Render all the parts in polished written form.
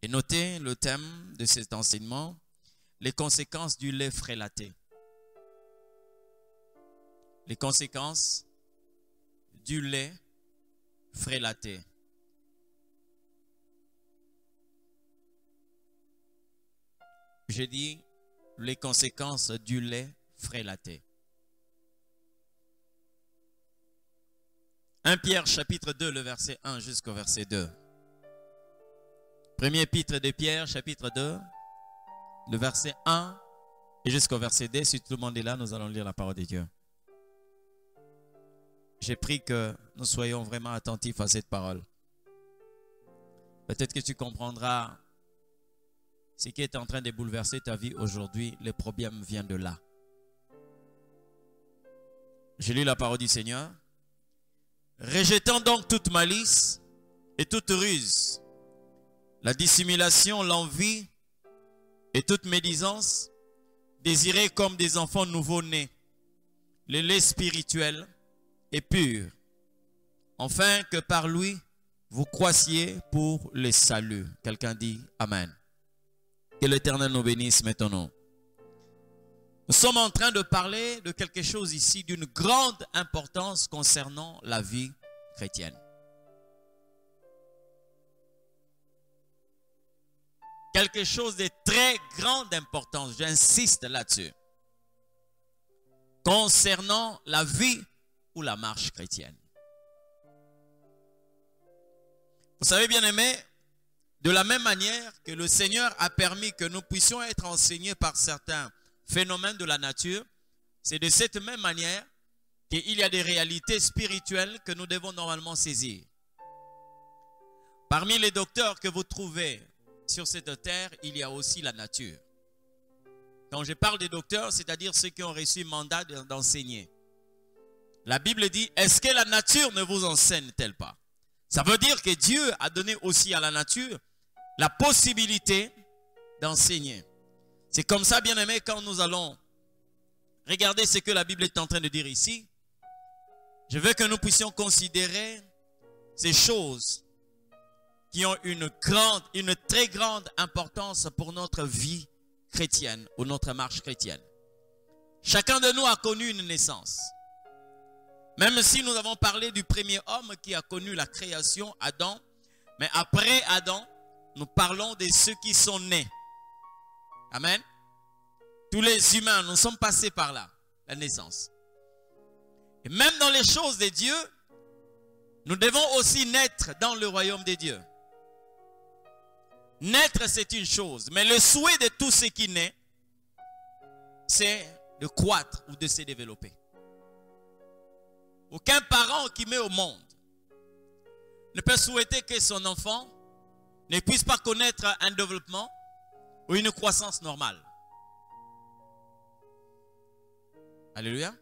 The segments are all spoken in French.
Et notez le thème de cet enseignement, les conséquences du lait frélaté. Les conséquences du lait frélaté. J'ai dit les conséquences du lait frélaté. 1 Pierre chapitre 2, le verset 1 jusqu'au verset 2. Premier épître de Pierre chapitre 2, le verset 1 et jusqu'au verset 2. Si tout le monde est là, nous allons lire la parole de Dieu. J'ai pris que nous soyons vraiment attentifs à cette parole. Peut-être que tu comprendras ce qui est en train de bouleverser ta vie aujourd'hui. Le problème vient de là. J'ai lu la parole du Seigneur. Rejetant donc toute malice et toute ruse, la dissimulation, l'envie et toute médisance, désirez comme des enfants nouveau-nés, le lait spirituel et pur, afin que par lui, vous croissiez pour le salut. Quelqu'un dit Amen. Que l'Éternel nous bénisse maintenant. Nous sommes en train de parler de quelque chose ici d'une grande importance concernant la vie chrétienne. Quelque chose de très grande importance, j'insiste là-dessus. Concernant la vie ou la marche chrétienne. Vous savez, bien-aimés, de la même manière que le Seigneur a permis que nous puissions être enseignés par certains phénomènes de la nature, c'est de cette même manière qu'il y a des réalités spirituelles que nous devons normalement saisir. Parmi les docteurs que vous trouvez sur cette terre, il y a aussi la nature. Quand je parle des docteurs, c'est-à-dire ceux qui ont reçu mandat d'enseigner. La Bible dit, est-ce que la nature ne vous enseigne-t-elle pas? Ça veut dire que Dieu a donné aussi à la nature la possibilité d'enseigner. C'est comme ça, bien aimé, quand nous allons regarder ce que la Bible est en train de dire ici. Je veux que nous puissions considérer ces choses qui ont une très grande importance pour notre vie chrétienne ou notre marche chrétienne. Chacun de nous a connu une naissance. Même si nous avons parlé du premier homme qui a connu la création, Adam, mais après Adam, nous parlons de ceux qui sont nés. Amen. Tous les humains, nous sommes passés par là, la naissance. Et même dans les choses de Dieu, nous devons aussi naître dans le royaume de Dieu. Naître, c'est une chose, mais le souhait de tout ce qui naît, c'est de croître ou de se développer. Aucun parent qui met au monde ne peut souhaiter que son enfant ne puisse pas connaître un développement ou une croissance normale. Alléluia.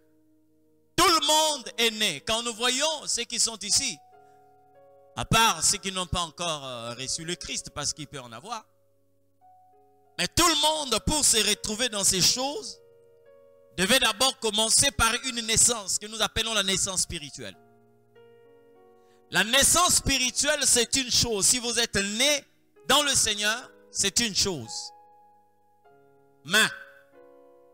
Tout le monde est né. Quand nous voyons ceux qui sont ici, à part ceux qui n'ont pas encore reçu le Christ, parce qu'il peut en avoir. Mais tout le monde, pour se retrouver dans ces choses, devait d'abord commencer par une naissance que nous appelons la naissance spirituelle. La naissance spirituelle, c'est une chose. Si vous êtes né dans le Seigneur, c'est une chose. Mais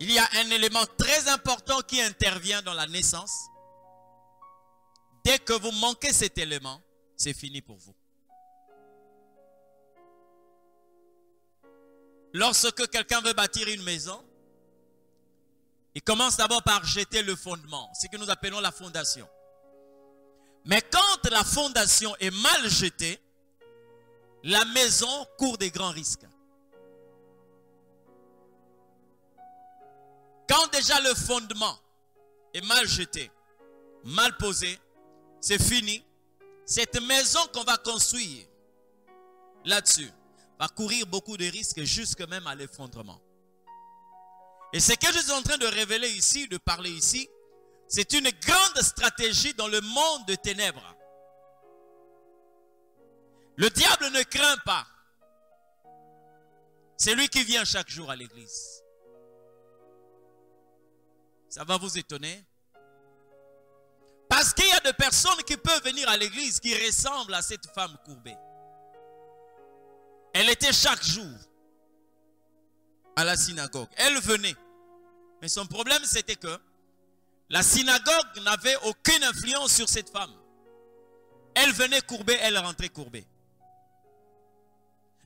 il y a un élément très important qui intervient dans la naissance. Dès que vous manquez cet élément, c'est fini pour vous. Lorsque quelqu'un veut bâtir une maison, il commence d'abord par jeter le fondement, ce que nous appelons la fondation. Mais quand la fondation est mal jetée, la maison court des grands risques. Quand déjà le fondement est mal jeté, mal posé, c'est fini. Cette maison qu'on va construire là-dessus va courir beaucoup de risques jusque même à l'effondrement. Et ce que je suis en train de révéler ici, de parler ici, c'est une grande stratégie dans le monde de ténèbres. Le diable ne craint pas. C'est lui qui vient chaque jour à l'église. Ça va vous étonner. Parce qu'il y a des personnes qui peuvent venir à l'église qui ressemblent à cette femme courbée. Elle était chaque jour à la synagogue. Elle venait. Mais son problème, c'était que la synagogue n'avait aucune influence sur cette femme. Elle venait courbée, elle rentrait courbée.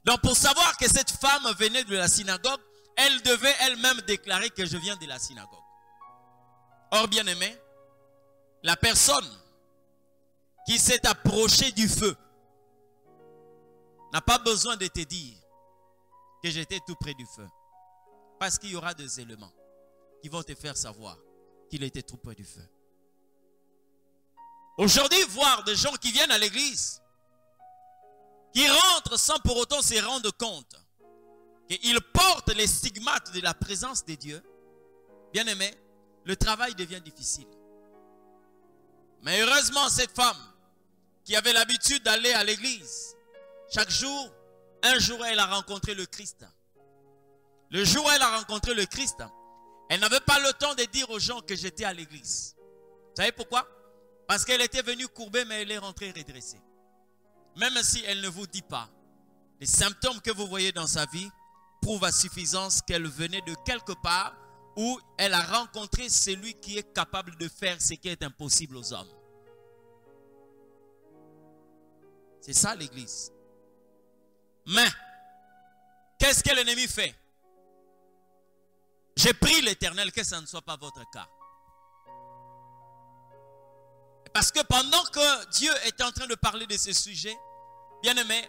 Donc pour savoir que cette femme venait de la synagogue, elle devait elle-même déclarer que je viens de la synagogue. Or, bien aimé, la personne qui s'est approchée du feu n'a pas besoin de te dire que j'étais tout près du feu. Parce qu'il y aura des éléments qui vont te faire savoir qu'il était tout près du feu. Aujourd'hui, voir des gens qui viennent à l'église, qui rentrent sans pour autant se rendre compte qu'ils portent les stigmates de la présence de Dieu, bien aimé, le travail devient difficile. Mais heureusement, cette femme qui avait l'habitude d'aller à l'église, chaque jour, un jour, elle a rencontré le Christ. Le jour où elle a rencontré le Christ, elle n'avait pas le temps de dire aux gens que j'étais à l'église. Vous savez pourquoi? Parce qu'elle était venue courbée, mais elle est rentrée redressée. Même si elle ne vous dit pas, les symptômes que vous voyez dans sa vie prouvent à suffisance qu'elle venait de quelque part où elle a rencontré celui qui est capable de faire ce qui est impossible aux hommes. C'est ça l'église. Mais, qu'est-ce que l'ennemi fait? J'ai pris l'Éternel que ça ne soit pas votre cas. Parce que pendant que Dieu est en train de parler de ce sujet, bien aimé,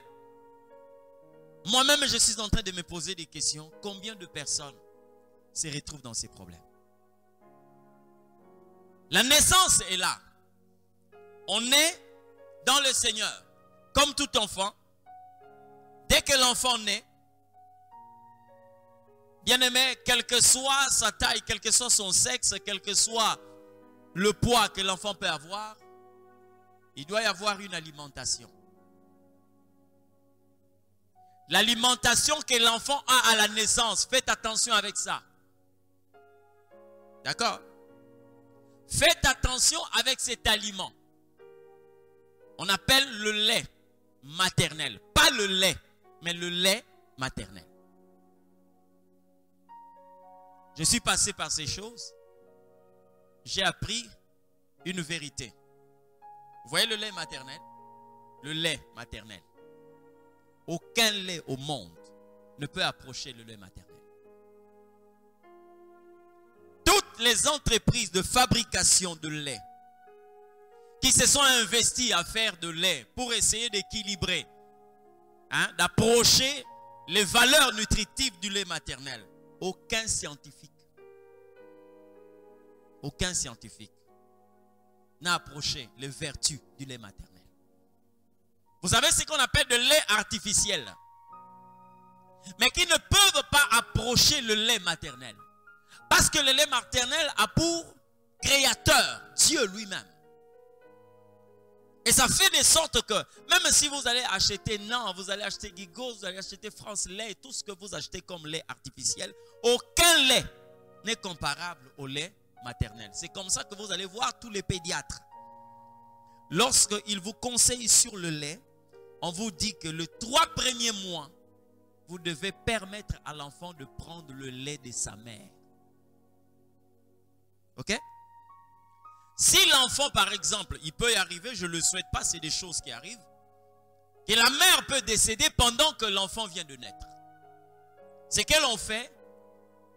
moi-même je suis en train de me poser des questions. Combien de personnes se retrouvent dans ces problèmes? La naissance est là. On est dans le Seigneur. Comme tout enfant, dès que l'enfant naît, bien aimé, quelle que soit sa taille, quel que soit son sexe, quel que soit le poids que l'enfant peut avoir, il doit y avoir une alimentation. L'alimentation que l'enfant a à la naissance, faites attention avec ça. D'accord? Faites attention avec cet aliment. On appelle le lait maternel. Pas le lait, mais le lait maternel. Je suis passé par ces choses. J'ai appris une vérité. Vous voyez le lait maternel? Le lait maternel. Aucun lait au monde ne peut approcher le lait maternel. Toutes les entreprises de fabrication de lait qui se sont investies à faire de lait pour essayer d'équilibrer, d'approcher les valeurs nutritives du lait maternel, aucun scientifique n'a approché les vertus du lait maternel. Vous savez ce qu'on appelle de lait artificiel, mais qui ne peuvent pas approcher le lait maternel. Parce que le lait maternel a pour créateur Dieu lui-même. Et ça fait de sorte que, même si vous allez acheter NAN, vous allez acheter Gigo, vous allez acheter France Lait, tout ce que vous achetez comme lait artificiel, aucun lait n'est comparable au lait maternel. C'est comme ça que vous allez voir tous les pédiatres. Lorsqu'ils vous conseillent sur le lait, on vous dit que les 3 premiers mois, vous devez permettre à l'enfant de prendre le lait de sa mère. Ok? Si l'enfant, par exemple, il peut y arriver, je ne le souhaite pas, c'est des choses qui arrivent, que la mère peut décéder pendant que l'enfant vient de naître. Ce que l'on fait,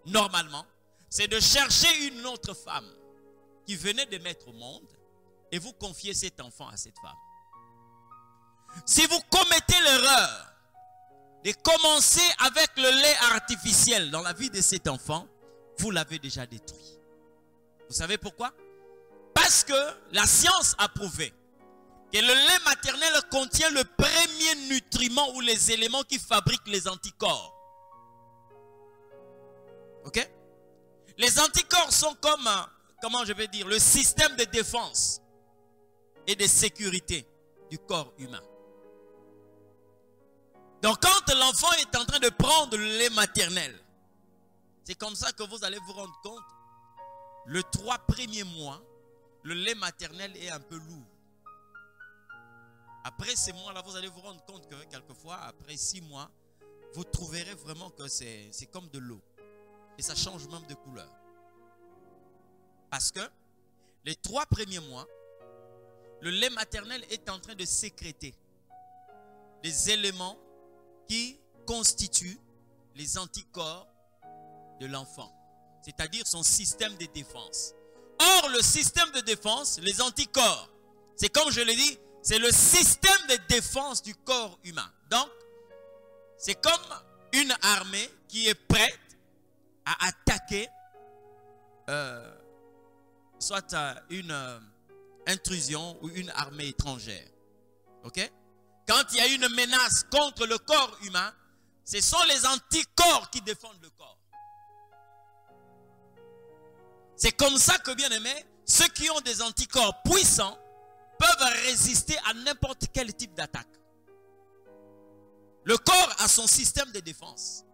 normalement, c'est de chercher une autre femme qui venait de mettre au monde et vous confiez cet enfant à cette femme. Si vous commettez l'erreur de commencer avec le lait artificiel dans la vie de cet enfant, vous l'avez déjà détruit. Vous savez pourquoi? Parce que la science a prouvé que le lait maternel contient le premier nutriment ou les éléments qui fabriquent les anticorps. Ok? Les anticorps sont comme, comment je vais dire, le système de défense et de sécurité du corps humain. Donc quand l'enfant est en train de prendre le lait maternel, c'est comme ça que vous allez vous rendre compte, le 3 premiers mois, le lait maternel est un peu lourd. Après ces mois-là, vous allez vous rendre compte que quelquefois, après 6 mois, vous trouverez vraiment que c'est comme de l'eau. Et ça change même de couleur. Parce que les 3 premiers mois, le lait maternel est en train de sécréter des éléments qui constituent les anticorps de l'enfant. C'est-à-dire son système de défense. Or, le système de défense, les anticorps, c'est comme je l'ai dit, c'est le système de défense du corps humain. Donc, c'est comme une armée qui est prête à attaquer soit une intrusion ou une armée étrangère. Ok? Quand il y a une menace contre le corps humain, ce sont les anticorps qui défendent le corps. C'est comme ça que, bien aimé, ceux qui ont des anticorps puissants peuvent résister à n'importe quel type d'attaque. Le corps a son système de défense.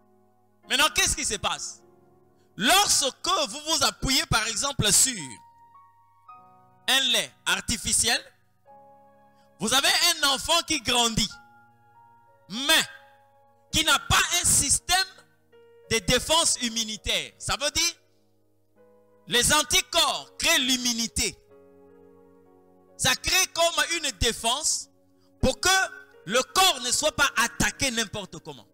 Maintenant, qu'est-ce qui se passe? Lorsque vous vous appuyez, par exemple, sur un lait artificiel, vous avez un enfant qui grandit, mais qui n'a pas un système de défense immunitaire. Ça veut dire, les anticorps créent l'immunité. Ça crée comme une défense pour que le corps ne soit pas attaqué n'importe comment.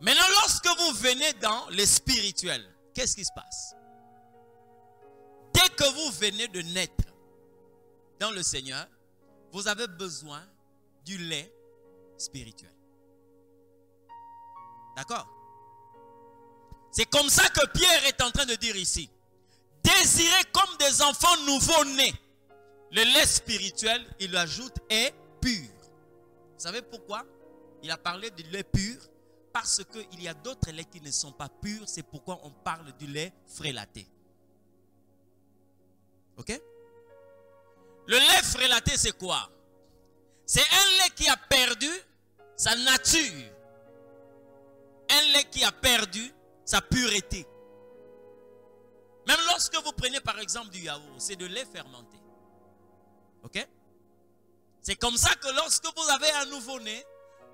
Maintenant, lorsque vous venez dans le spirituel, qu'est-ce qui se passe? Dès que vous venez de naître dans le Seigneur, vous avez besoin du lait spirituel. D'accord? C'est comme ça que Pierre est en train de dire ici. Désirez comme des enfants nouveau-nés. Le lait spirituel, il ajoute, est pur. Vous savez pourquoi il a parlé du lait pur? Parce qu'il y a d'autres laits qui ne sont pas purs. C'est pourquoi on parle du lait frélaté. Ok? Le lait frélaté, c'est quoi? C'est un lait qui a perdu sa nature. Un lait qui a perdu sa pureté. Même lorsque vous prenez par exemple du yaourt, c'est de lait fermenté. Ok? C'est comme ça que lorsque vous avez un nouveau-né,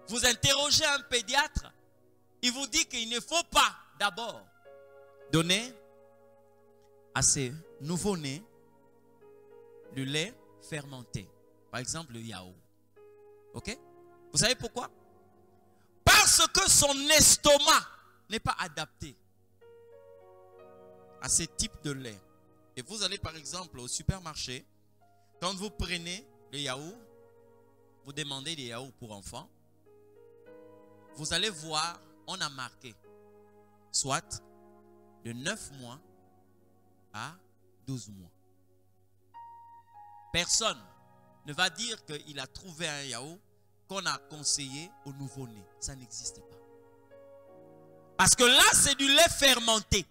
vous interrogez un pédiatre, il vous dit qu'il ne faut pas d'abord donner à ces nouveau-nés le lait fermenté. Par exemple le yaourt. Ok? Vous savez pourquoi? Parce que son estomac n'est pas adapté à ce type de lait. Et vous allez par exemple au supermarché, quand vous prenez le yaourt, vous demandez des yaourts pour enfants, vous allez voir, on a marqué soit de 9 mois à 12 mois. Personne ne va dire qu'il a trouvé un yaourt qu'on a conseillé au nouveau-né. Ça n'existe pas. Parce que là, c'est du lait fermenté.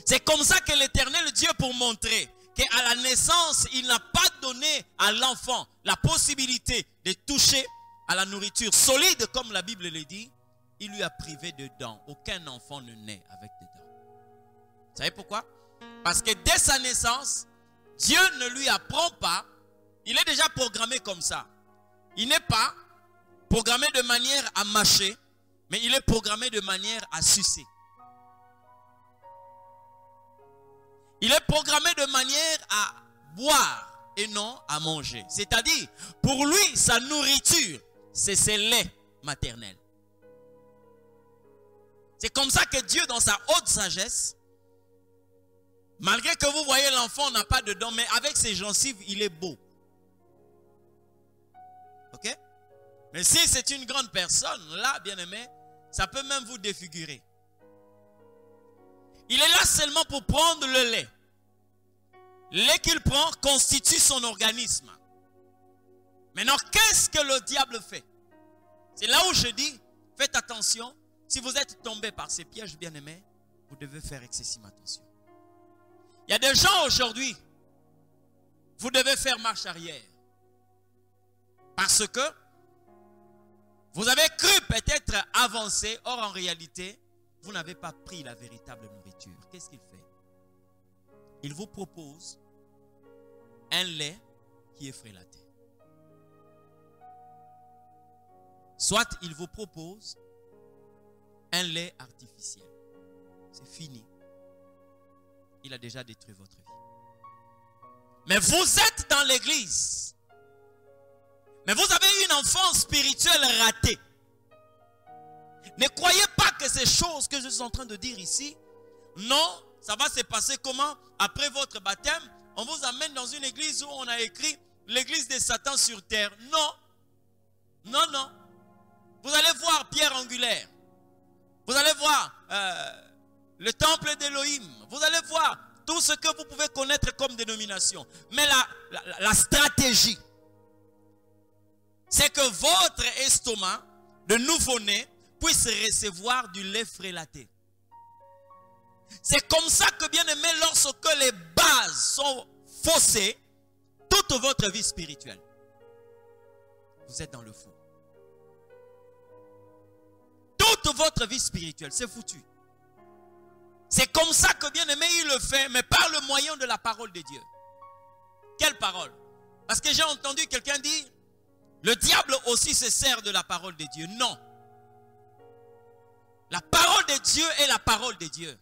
C'est comme ça que l'Éternel Dieu, pour montrer qu'à la naissance, il n'a pas donné à l'enfant la possibilité de toucher à la nourriture solide, comme la Bible le dit, il lui a privé de dents. Aucun enfant ne naît avec des dents. Vous savez pourquoi? Parce que dès sa naissance, Dieu ne lui apprend pas. Il est déjà programmé comme ça. Il n'est pas programmé de manière à mâcher, mais il est programmé de manière à sucer. Il est programmé de manière à boire et non à manger. C'est-à-dire, pour lui, sa nourriture, c'est ses laits maternels. C'est comme ça que Dieu, dans sa haute sagesse, malgré que vous voyez l'enfant n'a pas de dents, mais avec ses gencives, il est beau. Ok? Mais si c'est une grande personne, là, bien aimé, ça peut même vous défigurer. Il est là seulement pour prendre le lait. Le lait qu'il prend constitue son organisme. Maintenant, qu'est-ce que le diable fait? C'est là où je dis, faites attention. Si vous êtes tombé par ces pièges, bien aimés, vous devez faire excessivement attention. Il y a des gens aujourd'hui, vous devez faire marche arrière. Parce que vous avez cru peut-être avancer, or en réalité, vous n'avez pas pris la véritable nourriture. Qu'est-ce qu'il fait? Il vous propose un lait qui est frélaté. soit il vous propose un lait artificiel. C'est fini. Il a déjà détruit votre vie. Mais vous êtes dans l'église. Mais vous avez une enfance spirituelle ratée. Ne croyez pas que ces choses que je suis en train de dire ici, non, ça va se passer comment? Après votre baptême, on vous amène dans une église où on a écrit l'église de Satan sur terre. Non. Non, non. Vous allez voir pierre angulaire. Vous allez voir le temple d'Élohim. Vous allez voir tout ce que vous pouvez connaître comme dénomination. Mais la stratégie, c'est que votre estomac de nouveau-né puisse recevoir du lait frélaté. C'est comme ça que, bien aimé, lorsque les bases sont faussées, toute votre vie spirituelle, vous êtes dans le fou. Toute votre vie spirituelle, c'est foutu. C'est comme ça que, bien aimé, il le fait, mais par le moyen de la parole de Dieu. Quelle parole? Parce que j'ai entendu quelqu'un dire, le diable aussi se sert de la parole de Dieu. Non. La parole de Dieu est la parole de Dieu.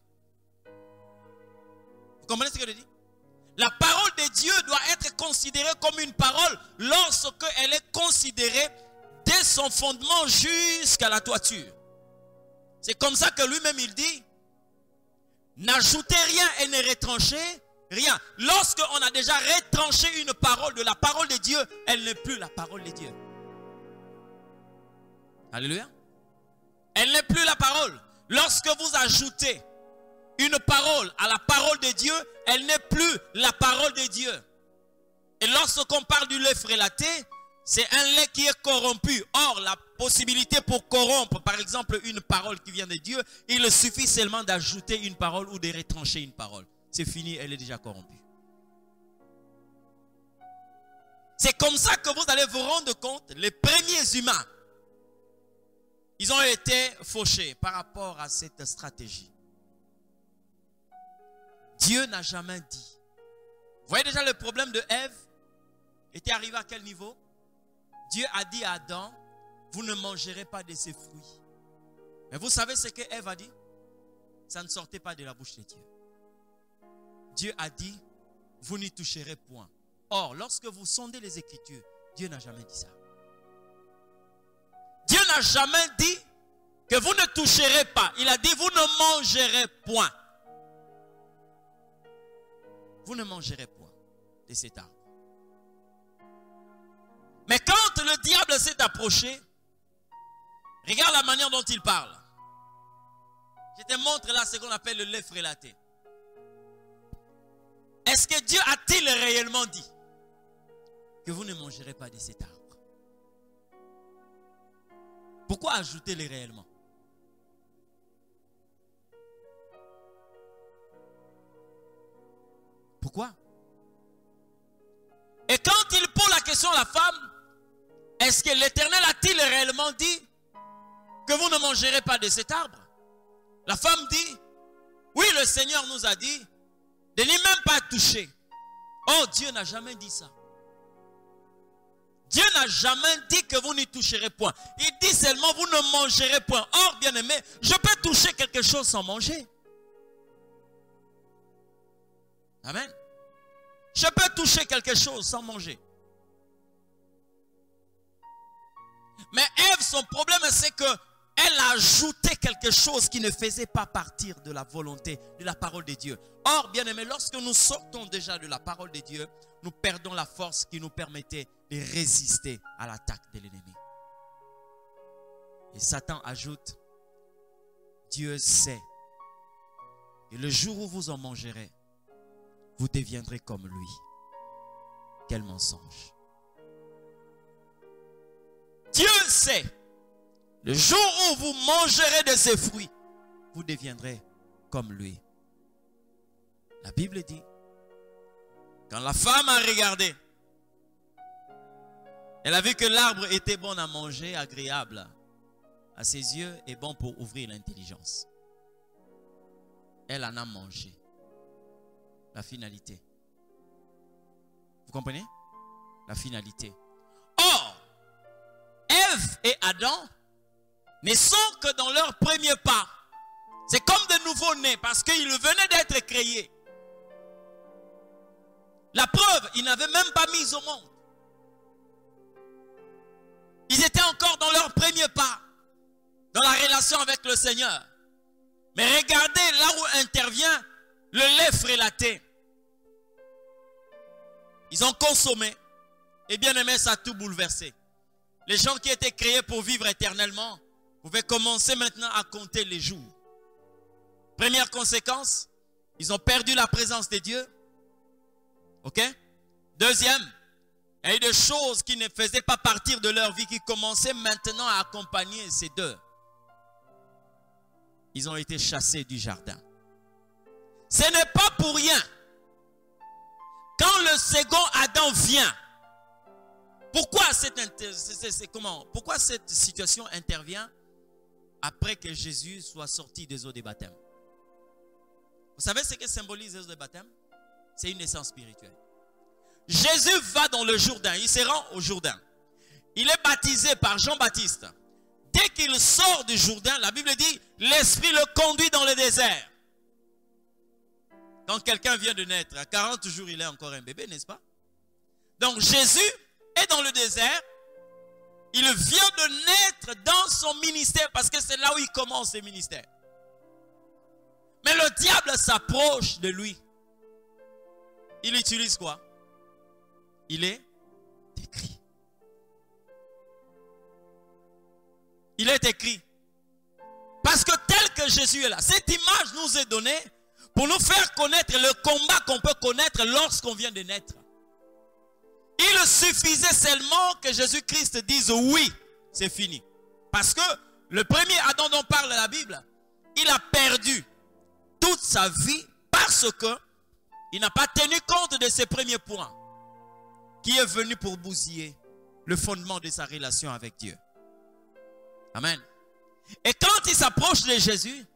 Vous comprenez ce que je dis? La parole de Dieu doit être considérée comme une parole lorsque elle est considérée dès son fondement jusqu'à la toiture. C'est comme ça que lui-même il dit, n'ajoutez rien et ne retranchez rien. Lorsqu'on a déjà retranché une parole de la parole de Dieu, elle n'est plus la parole de Dieu. Alléluia. Elle n'est plus la parole. Lorsque vous ajoutez une parole à la parole de Dieu, elle n'est plus la parole de Dieu. Et lorsqu'on parle du lait frélaté, c'est un lait qui est corrompu. Or, la possibilité pour corrompre, par exemple, une parole qui vient de Dieu, il suffit seulement d'ajouter une parole ou de retrancher une parole. C'est fini, elle est déjà corrompue. C'est comme ça que vous allez vous rendre compte, les premiers humains, ils ont été fauchés par rapport à cette stratégie. Dieu n'a jamais dit. Vous voyez déjà le problème de Ève était arrivé à quel niveau? Dieu a dit à Adam, vous ne mangerez pas de ces fruits. Mais vous savez ce que Ève a dit? Ça ne sortait pas de la bouche de Dieu. Dieu a dit, vous n'y toucherez point. Or, lorsque vous sondez les Écritures, Dieu n'a jamais dit ça. Dieu n'a jamais dit que vous ne toucherez pas. Il a dit, vous ne mangerez point. Vous ne mangerez point de cet arbre. Mais quand le diable s'est approché, regarde la manière dont il parle. Je te montre là ce qu'on appelle le lait frélaté. Est-ce que Dieu a-t-il réellement dit que vous ne mangerez pas de cet arbre? Pourquoi ajouter-le réellement? Pourquoi? Et quand il pose la question à la femme, est-ce que l'Éternel a-t-il réellement dit que vous ne mangerez pas de cet arbre? La femme dit, oui, le Seigneur nous a dit de n'y même pas toucher. Oh, Dieu n'a jamais dit ça. Dieu n'a jamais dit que vous n'y toucherez point. Il dit seulement vous ne mangerez point. Or, bien aimé, je peux toucher quelque chose sans manger. Amen. Je peux toucher quelque chose sans manger. Mais Ève, son problème, c'est qu'elle a ajouté quelque chose qui ne faisait pas partir de la volonté, de la parole de Dieu. Or, bien aimé, lorsque nous sortons déjà de la parole de Dieu, nous perdons la force qui nous permettait de résister à l'attaque de l'ennemi. Et Satan ajoute, Dieu sait que le jour où vous en mangerez, vous deviendrez comme lui. Quel mensonge. Dieu sait, le jour où vous mangerez de ses fruits, vous deviendrez comme lui. La Bible dit, quand la femme a regardé, elle a vu que l'arbre était bon à manger, agréable à ses yeux et bon pour ouvrir l'intelligence. Elle en a mangé. La finalité. Vous comprenez? La finalité. Or, Ève Ève et Adam ne sont que dans leur premier pas. C'est comme des nouveaux-nés parce qu'ils venaient d'être créés. La preuve, ils n'avaient même pas mis au monde. Ils étaient encore dans leur premier pas, dans la relation avec le Seigneur. Mais regardez là où intervient le lait frélaté. Ils ont consommé. Et bien aimé, ça a tout bouleversé. Les gens qui étaient créés pour vivre éternellement pouvaient commencer maintenant à compter les jours. Première conséquence, ils ont perdu la présence de Dieu. Ok? Deuxième, il y a eu des choses qui ne faisaient pas partir de leur vie, qui commençaient maintenant à accompagner ces deux. Ils ont été chassés du jardin. Ce n'est pas pour rien. Quand le second Adam vient, pourquoi cette situation intervient après que Jésus soit sorti des eaux de baptême? Vous savez ce que symbolise les eaux de baptême? C'est une naissance spirituelle. Jésus va dans le Jourdain, il se rend au Jourdain. Il est baptisé par Jean-Baptiste. Dès qu'il sort du Jourdain, la Bible dit, l'Esprit le conduit dans le désert. Quand quelqu'un vient de naître, à 40 jours, il est encore un bébé, n'est-ce pas? Donc Jésus est dans le désert. Il vient de naître dans son ministère parce que c'est là où il commence ses ministères. Mais le diable s'approche de lui. Il utilise quoi? Il est écrit. Il est écrit. Parce que tel que Jésus est là, cette image nous est donnée pour nous faire connaître le combat qu'on peut connaître lorsqu'on vient de naître. Il suffisait seulement que Jésus-Christ dise oui, c'est fini. Parce que le premier Adam dont parle la Bible, il a perdu toute sa vie parce que il n'a pas tenu compte de ses premiers points qui est venu pour bousiller le fondement de sa relation avec Dieu. Amen. Et quand il s'approche de Jésus,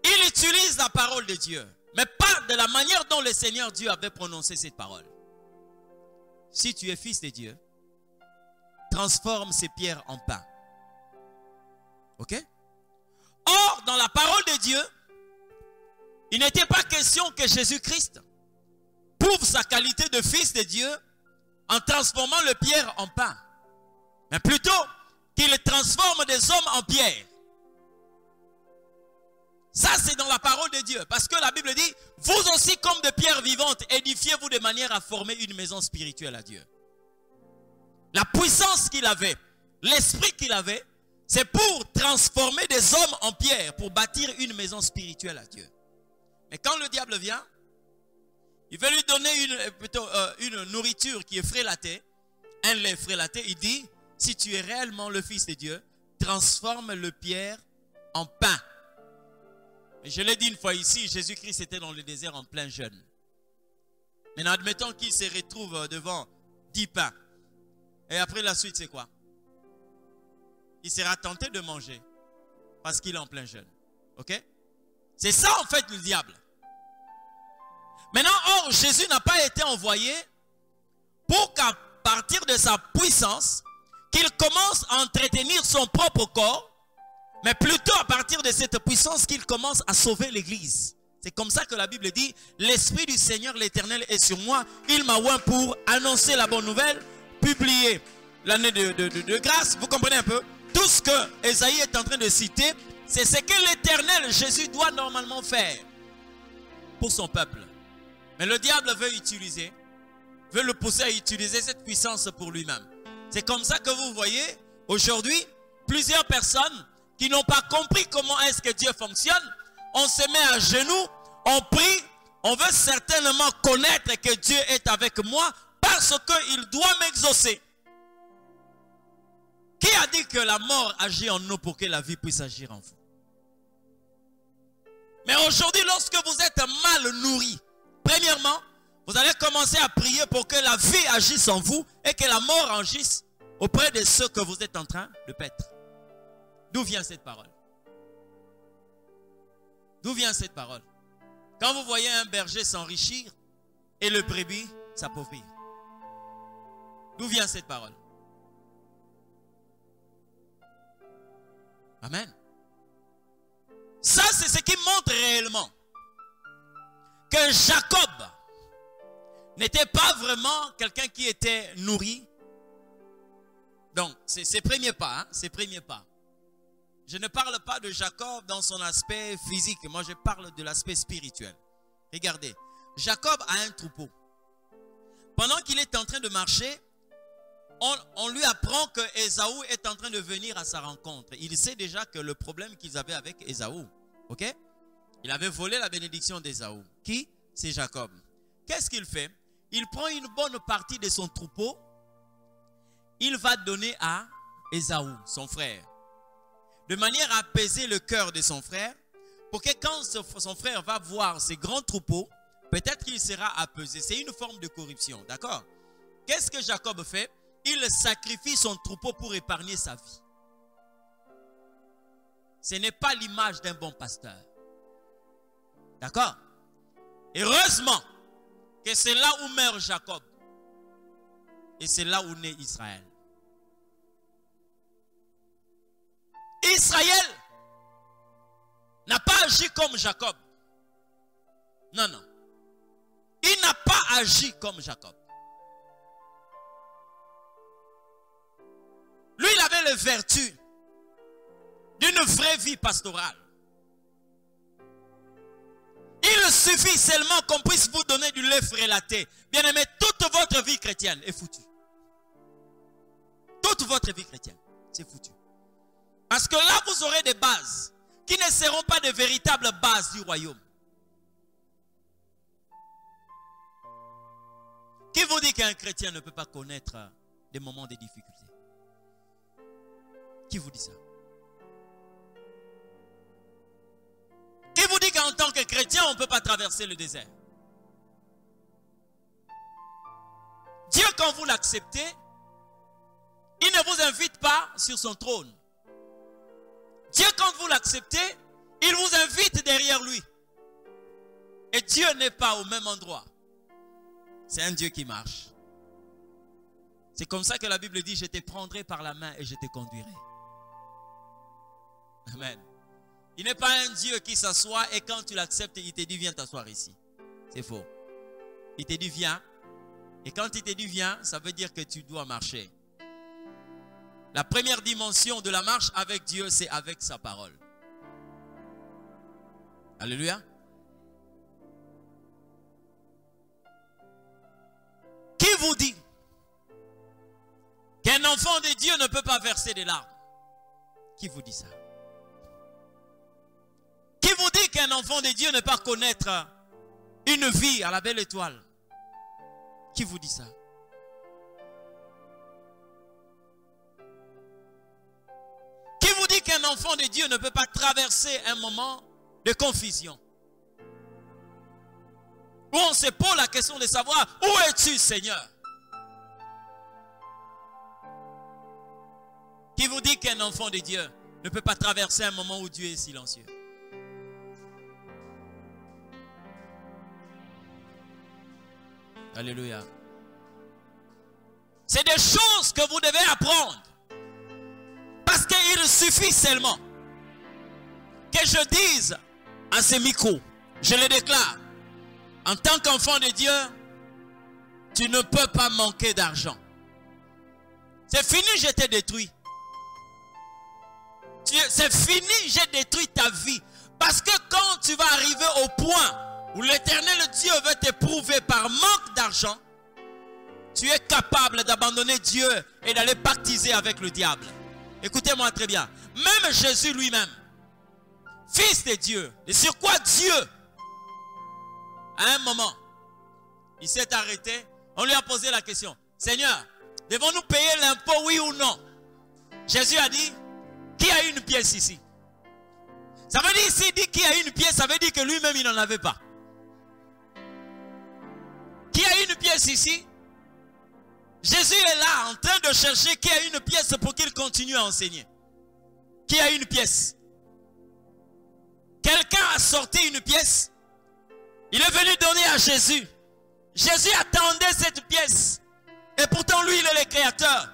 il utilise la parole de Dieu, mais pas de la manière dont le Seigneur Dieu avait prononcé cette parole. Si tu es fils de Dieu, transforme ces pierres en pain. Ok? Or, dans la parole de Dieu, il n'était pas question que Jésus-Christ prouve sa qualité de fils de Dieu en transformant les pierres en pain. Mais plutôt qu'il transforme des hommes en pierres. Ça, c'est dans la parole de Dieu. Parce que la Bible dit, vous aussi comme de pierres vivantes, édifiez-vous de manière à former une maison spirituelle à Dieu. La puissance qu'il avait, l'esprit qu'il avait, c'est pour transformer des hommes en pierres, pour bâtir une maison spirituelle à Dieu. Mais quand le diable vient, il veut lui donner une nourriture qui est frélatée, un lait frélaté. Il dit, si tu es réellement le Fils de Dieu, transforme le pierre en pain. Et je l'ai dit une fois ici, Jésus-Christ était dans le désert en plein jeûne. Mais admettons qu'il se retrouve devant 10 pains. Et après la suite, c'est quoi? Il sera tenté de manger parce qu'il est en plein jeûne. Ok? C'est ça en fait le diable. Maintenant, or, Jésus n'a pas été envoyé pour qu'à partir de sa puissance, qu'il commence à entretenir son propre corps, mais plutôt à partir de cette puissance qu'il commence à sauver l'Église. C'est comme ça que la Bible dit, l'Esprit du Seigneur l'Éternel est sur moi, il m'a oint pour annoncer la bonne nouvelle, publier l'année de grâce. Vous comprenez un peu? Tout ce que Ésaïe est en train de citer, c'est ce que l'Éternel Jésus doit normalement faire pour son peuple. Mais le diable veut le pousser à utiliser cette puissance pour lui-même. C'est comme ça que vous voyez aujourd'hui plusieurs personnes qui n'ont pas compris comment est-ce que Dieu fonctionne. On se met à genoux, on prie, on veut certainement connaître que Dieu est avec moi parce qu'il doit m'exaucer. Qui a dit que la mort agit en nous pour que la vie puisse agir en vous? Mais aujourd'hui, lorsque vous êtes mal nourri, premièrement, vous allez commencer à prier pour que la vie agisse en vous et que la mort agisse auprès de ceux que vous êtes en train de paître. D'où vient cette parole? D'où vient cette parole? Quand vous voyez un berger s'enrichir et le brebis s'appauvrir. D'où vient cette parole? Amen. Ça, c'est ce qui montre réellement que Jacob n'était pas vraiment quelqu'un qui était nourri. Donc, c'est ses premiers pas, hein, ses premiers pas. Je ne parle pas de Jacob dans son aspect physique. Moi, je parle de l'aspect spirituel. Regardez, Jacob a un troupeau. Pendant qu'il est en train de marcher, on lui apprend que Ésaü est en train de venir à sa rencontre. Il sait déjà que le problème qu'ils avaient avec Ésaü, ok? Il avait volé la bénédiction d'Ésaü. Qui? C'est Jacob. Qu'est-ce qu'il fait? Il prend une bonne partie de son troupeau. Il va donner à Ésaü, son frère. De manière à apaiser le cœur de son frère. Pour que quand son frère va voir ses grands troupeaux, peut-être qu'il sera apaisé. C'est une forme de corruption, d'accord? Qu'est-ce que Jacob fait? Il sacrifie son troupeau pour épargner sa vie. Ce n'est pas l'image d'un bon pasteur. D'accord? Heureusement que c'est là où meurt Jacob. Et c'est là où naît Israël. Israël n'a pas agi comme Jacob. Non, non. Il n'a pas agi comme Jacob. Lui, il avait les vertus d'une vraie vie pastorale. Il suffit seulement qu'on puisse vous donner du lait frélaté. Bien aimé, toute votre vie chrétienne est foutue. Toute votre vie chrétienne, c'est foutu. Parce que là, vous aurez des bases qui ne seront pas de véritables bases du royaume. Qui vous dit qu'un chrétien ne peut pas connaître des moments de difficulté? Qui vous dit ça? Qui vous dit qu'en tant que chrétien, on ne peut pas traverser le désert? Dieu, quand vous l'acceptez, il ne vous invite pas sur son trône. Dieu, quand vous l'acceptez, il vous invite derrière lui. Et Dieu n'est pas au même endroit. C'est un Dieu qui marche. C'est comme ça que la Bible dit, je te prendrai par la main et je te conduirai. Amen. Il n'est pas un Dieu qui s'assoit et quand tu l'acceptes, il te dit, viens t'asseoir ici. C'est faux. Il te dit, viens. Et quand il te dit, viens, ça veut dire que tu dois marcher. La première dimension de la marche avec Dieu, c'est avec sa parole. Alléluia. Qui vous dit qu'un enfant de Dieu ne peut pas verser des larmes? Qui vous dit ça? Qui vous dit qu'un enfant de Dieu ne peut pas connaître une vie à la belle étoile? Qui vous dit ça? Qui vous dit qu'un enfant de Dieu ne peut pas traverser un moment de confusion? Où on se pose la question de savoir, où es-tu, Seigneur? Qui vous dit qu'un enfant de Dieu ne peut pas traverser un moment où Dieu est silencieux? Alléluia. C'est des choses que vous devez apprendre. Parce qu'il suffit seulement que je dise à ce micro, je le déclare, en tant qu'enfant de Dieu, tu ne peux pas manquer d'argent. C'est fini, je t'ai détruit. C'est fini, j'ai détruit ta vie. Parce que quand tu vas arriver au point où l'Éternel Dieu veut t'éprouver par manque d'argent, tu es capable d'abandonner Dieu et d'aller pactiser avec le diable. Écoutez-moi très bien. Même Jésus lui-même, fils de Dieu, et sur quoi Dieu, à un moment, il s'est arrêté, on lui a posé la question, Seigneur, devons-nous payer l'impôt, oui ou non? Jésus a dit, qui a une pièce ici? Ça veut dire, s'il dit qui a une pièce, ça veut dire que lui-même il n'en avait pas. Qui a une pièce ici? Jésus est là en train de chercher qui a une pièce pour qu'il continue à enseigner. Qui a une pièce? Quelqu'un a sorti une pièce. Il est venu donner à Jésus. Jésus attendait cette pièce. Et pourtant lui il est le créateur.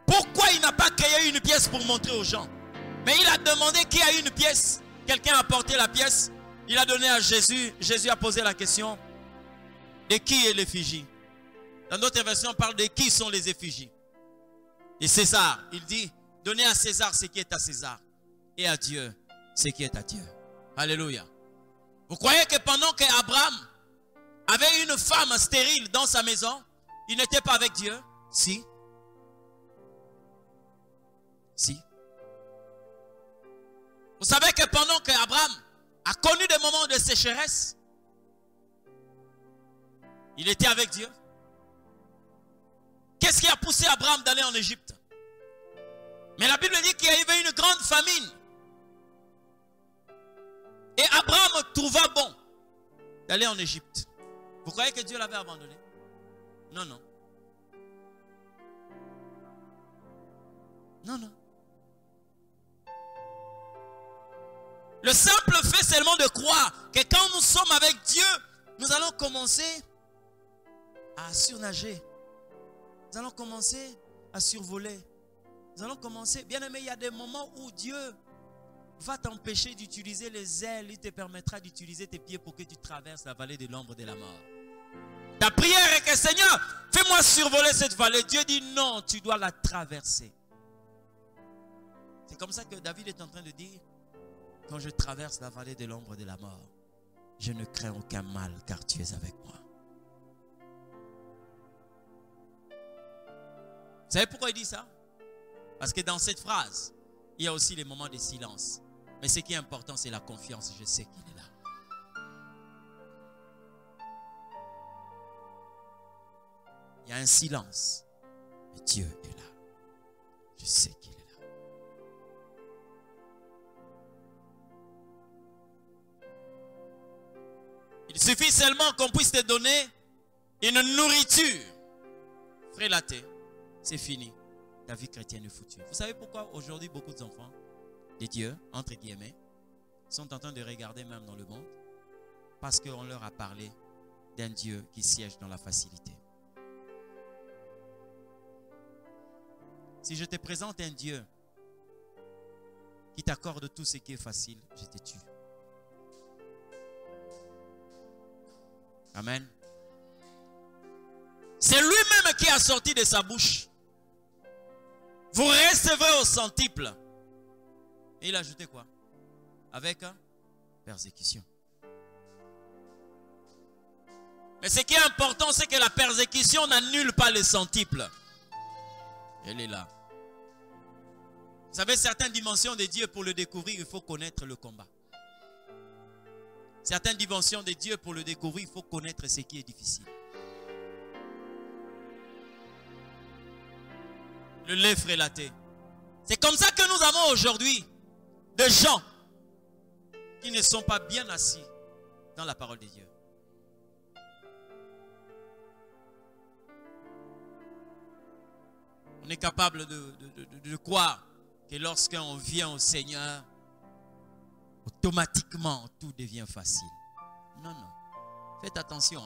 Pourquoi il n'a pas créé une pièce pour montrer aux gens? Mais il a demandé qui a une pièce. Quelqu'un a apporté la pièce. Il a donné à Jésus. Jésus a posé la question. De qui est l'effigie? Dans d'autres versions, on parle de qui sont les effigies. Et César, il dit, donnez à César ce qui est à César. Et à Dieu ce qui est à Dieu. Alléluia. Vous croyez que pendant qu'Abraham avait une femme stérile dans sa maison, il n'était pas avec Dieu? Si. Si. Vous savez que pendant qu'Abraham a connu des moments de sécheresse, il était avec Dieu. Qu'est-ce qui a poussé Abraham d'aller en Égypte? Mais la Bible dit qu'il y avait une grande famine. Et Abraham trouva bon d'aller en Égypte. Vous croyez que Dieu l'avait abandonné? Non, non. Non, non. Le simple fait seulement de croire que quand nous sommes avec Dieu, nous allons commencer à surnager. Nous allons commencer à survoler. Nous allons commencer. Bien aimé, il y a des moments où Dieu va t'empêcher d'utiliser les ailes. Il te permettra d'utiliser tes pieds pour que tu traverses la vallée de l'ombre de la mort. Ta prière est que Seigneur, fais-moi survoler cette vallée. Dieu dit non, tu dois la traverser. C'est comme ça que David est en train de dire, quand je traverse la vallée de l'ombre de la mort, je ne crains aucun mal car tu es avec moi. Vous savez pourquoi il dit ça? Parce que dans cette phrase, il y a aussi les moments de silence. Mais ce qui est important, c'est la confiance. Je sais qu'il est là. Il y a un silence. Mais Dieu est là. Je sais qu'il est là. Il suffit seulement qu'on puisse te donner une nourriture frélatée. C'est fini. Ta vie chrétienne est foutue. Vous savez pourquoi aujourd'hui beaucoup d'enfants de Dieu, entre guillemets, sont en train de regarder même dans le monde? Parce qu'on leur a parlé d'un Dieu qui siège dans la facilité. Si je te présente un Dieu qui t'accorde tout ce qui est facile, je te tue. Amen. C'est lui-même qui a sorti de sa bouche. Vous recevrez au centuple. Et il a ajouté quoi? Avec persécution. Mais ce qui est important, c'est que la persécution n'annule pas le centuple. Elle est là. Vous savez, certaines dimensions de Dieu, pour le découvrir, il faut connaître le combat. Certaines dimensions de Dieu, pour le découvrir, il faut connaître ce qui est difficile. Le lait frélaté. C'est comme ça que nous avons aujourd'hui des gens qui ne sont pas bien assis dans la parole de Dieu. On est capable de croire que lorsqu'on vient au Seigneur, automatiquement tout devient facile. Non, non. Faites attention.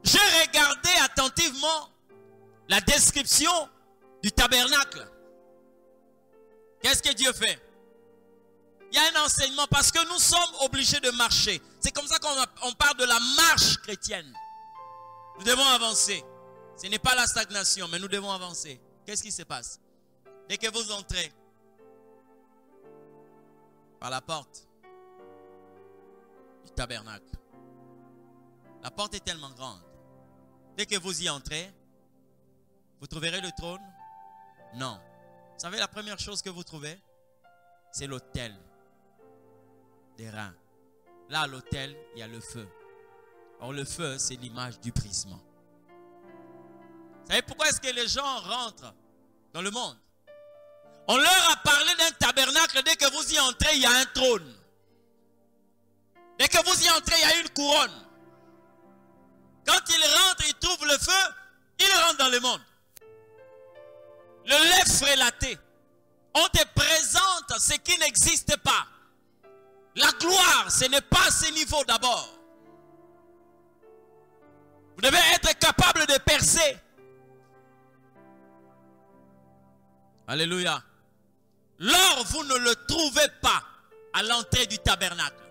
J'ai regardé attentivement la description du tabernacle. Qu'est-ce que Dieu fait? Il y a un enseignement parce que nous sommes obligés de marcher. C'est comme ça qu'on parle de la marche chrétienne. Nous devons avancer. Ce n'est pas la stagnation, mais nous devons avancer. Qu'est-ce qui se passe? Dès que vous entrez par la porte du tabernacle, la porte est tellement grande. Dès que vous y entrez, vous trouverez le trône? Non. Vous savez, la première chose que vous trouvez, c'est l'autel des reins. Là, à l'autel, il y a le feu. Or, le feu, c'est l'image du brisement. Vous savez pourquoi est-ce que les gens rentrent dans le monde? On leur a parlé d'un tabernacle. Dès que vous y entrez, il y a un trône. Dès que vous y entrez, il y a une couronne. Quand ils rentrent, ils trouvent le feu, ils rentrent dans le monde. Le lait frélaté. On te présente ce qui n'existe pas. La gloire, ce n'est pas ce niveau d'abord. Vous devez être capable de percer. Alléluia. L'or, vous ne le trouvez pas à l'entrée du tabernacle.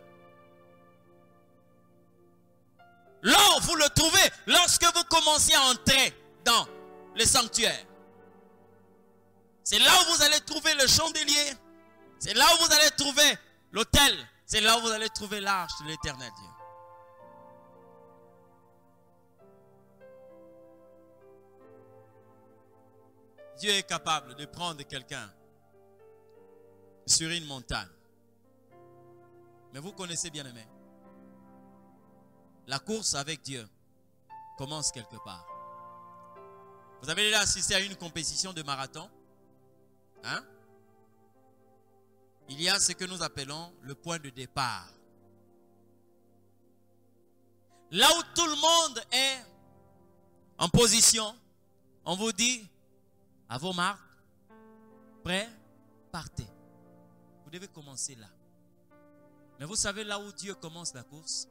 L'or, vous le trouvez lorsque vous commencez à entrer dans le sanctuaire. C'est là où vous allez trouver le chandelier. C'est là où vous allez trouver l'autel. C'est là où vous allez trouver l'arche de l'Éternel Dieu. Dieu est capable de prendre quelqu'un sur une montagne. Mais vous connaissez bien aimé, la course avec Dieu commence quelque part. Vous avez déjà assisté à une compétition de marathon? Hein? Il y a ce que nous appelons le point de départ. Là où tout le monde est en position, on vous dit, à vos marques, prêts, partez. Vous devez commencer là. Mais vous savez là où Dieu commence la course?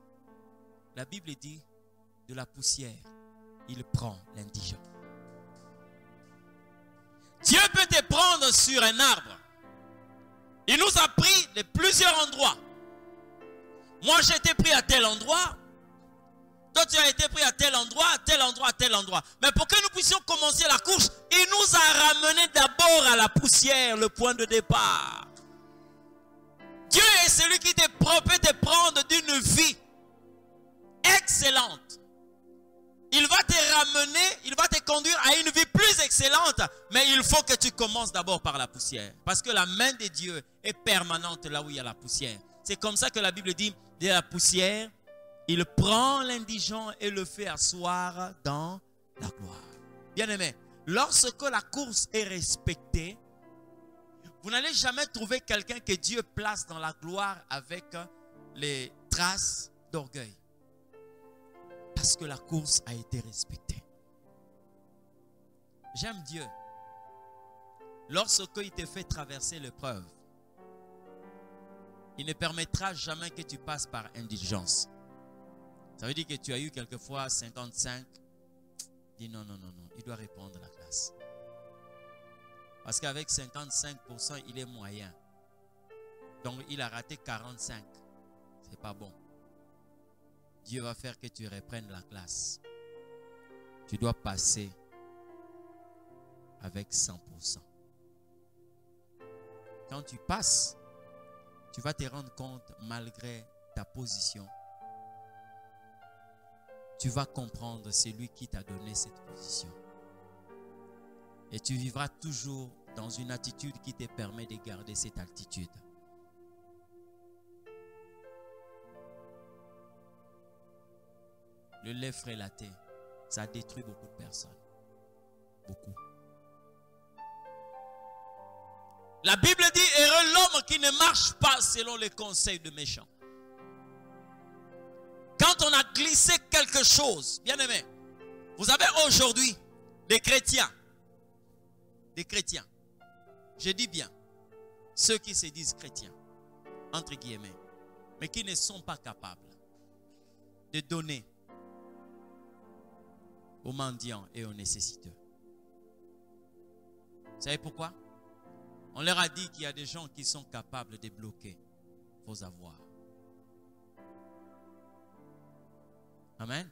La Bible dit, de la poussière, il prend l'indigent. Dieu peut te prendre sur un arbre. Il nous a pris de plusieurs endroits. Moi, j'ai été pris à tel endroit. Toi, tu as été pris à tel endroit, à tel endroit, à tel endroit. Mais pour que nous puissions commencer la course, il nous a ramenés d'abord à la poussière, le point de départ. Dieu est celui qui peut te prendre d'une vie excellente. Il va te ramener, il va te conduire à une vie plus excellente. Mais il faut que tu commences d'abord par la poussière. Parce que la main de Dieu est permanente là où il y a la poussière. C'est comme ça que la Bible dit, de la poussière, il prend l'indigent et le fait asseoir dans la gloire. Bien-aimé, lorsque la course est respectée, vous n'allez jamais trouver quelqu'un que Dieu place dans la gloire avec les traces d'orgueil. Parce que la course a été respectée. J'aime Dieu. Lorsqu'il te fait traverser l'épreuve, il ne permettra jamais que tu passes par indigence. Ça veut dire que tu as eu quelquefois 55. Dis non, non, non, non. Il doit répondre à la classe. Parce qu'avec 55%, il est moyen. Donc, il a raté 45. C'est pas bon. Dieu va faire que tu reprennes la classe. Tu dois passer avec 100%. Quand tu passes, tu vas te rendre compte, malgré ta position, tu vas comprendre c'est lui qui t'a donné cette position. Et tu vivras toujours dans une attitude qui te permet de garder cette altitude. Le lait frélaté, ça détruit beaucoup de personnes. Beaucoup. La Bible dit, heureux l'homme qui ne marche pas selon les conseils de méchants. Quand on a glissé quelque chose, bien aimé, vous avez aujourd'hui des chrétiens, je dis bien, ceux qui se disent chrétiens, entre guillemets, mais qui ne sont pas capables de donner aux mendiants et aux nécessiteux. Vous savez pourquoi? On leur a dit qu'il y a des gens qui sont capables de bloquer vos avoirs. Amen.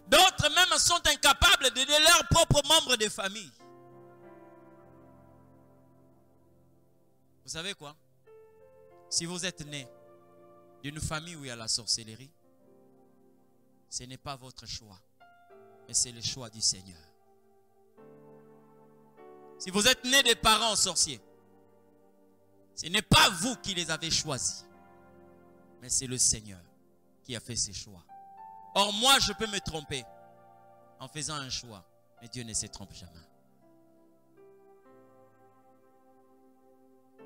D'autres même sont incapables d'aider leurs propres membres de famille. Vous savez quoi? Si vous êtes né d'une famille où il y a la sorcellerie, ce n'est pas votre choix, mais c'est le choix du Seigneur. Si vous êtes né des parents sorciers, ce n'est pas vous qui les avez choisis, mais c'est le Seigneur qui a fait ses choix. Or, moi, je peux me tromper en faisant un choix, mais Dieu ne se trompe jamais.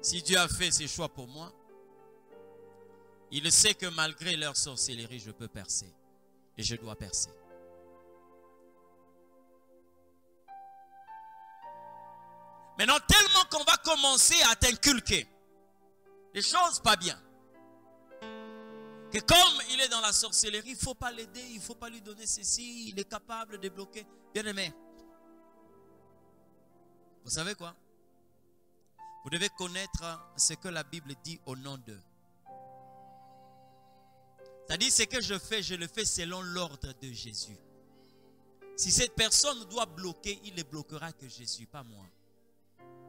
Si Dieu a fait ses choix pour moi, il sait que malgré leur sorcellerie, je peux percer. Et je dois percer. Maintenant, tellement qu'on va commencer à t'inculquer des choses pas bien. Que comme il est dans la sorcellerie, il ne faut pas l'aider, il ne faut pas lui donner ceci, il est capable de bloquer. Bien aimé, vous savez quoi? Vous devez connaître ce que la Bible dit au nom d'eux. C'est-à-dire, ce que je fais, je le fais selon l'ordre de Jésus. Si cette personne doit bloquer, il ne bloquera que Jésus, pas moi.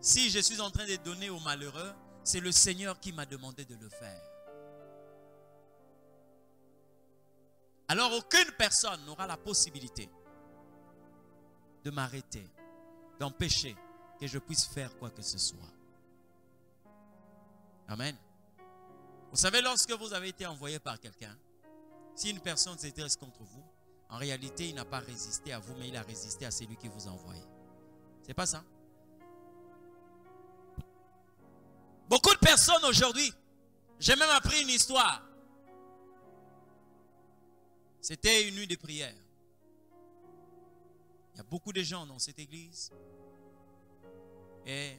Si je suis en train de donner aux malheureux, c'est le Seigneur qui m'a demandé de le faire. Alors, aucune personne n'aura la possibilité de m'arrêter, d'empêcher que je puisse faire quoi que ce soit. Amen. Vous savez, lorsque vous avez été envoyé par quelqu'un, si une personne s'intéresse contre vous, en réalité, il n'a pas résisté à vous, mais il a résisté à celui qui vous a envoyé. C'est pas ça? Beaucoup de personnes aujourd'hui, j'ai même appris une histoire. C'était une nuit de prière. Il y a beaucoup de gens dans cette église. Et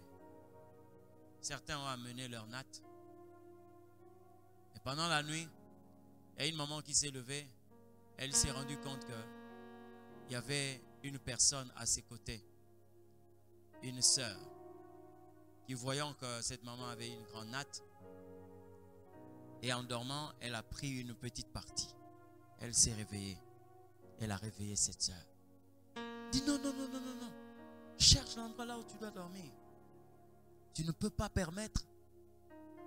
certains ont amené leur natte. Et pendant la nuit, il y a une maman qui s'est levée. Elle s'est rendue compte qu'il y avait une personne à ses côtés. Une sœur. Qui, voyant que cette maman avait une grande natte, et en dormant, elle a pris une petite partie. Elle s'est réveillée. Elle a réveillé cette sœur. Dit non, non, non, non, non, non. Cherche l'endroit là où tu dois dormir. Tu ne peux pas permettre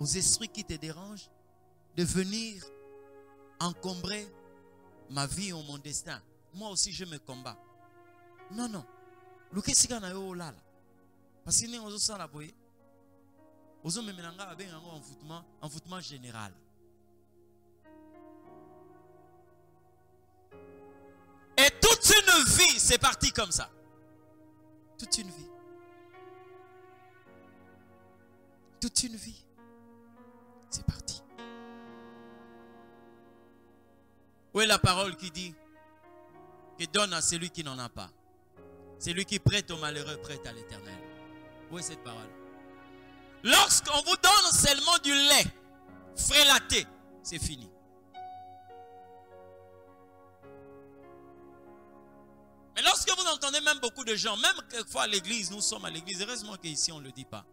aux esprits qui te dérangent de venir encombrer ma vie ou mon destin. Moi aussi, je me combats. Non, non. Le que c'est qu'on a eu là. Parce que nous avons ça la boye. Nous avons un envoûtement général. Et toute une vie, c'est parti comme ça. Toute une vie. Toute une vie. C'est parti. Où est la parole qui dit que donne à celui qui n'en a pas? Celui qui prête au malheureux prête à l'Éternel. Où est cette parole? Lorsqu'on vous donne seulement du lait frélaté, c'est fini. Mais lorsque vous entendez même beaucoup de gens, même quelquefois à l'église, nous sommes à l'église, heureusement qu'ici on ne le dit pas.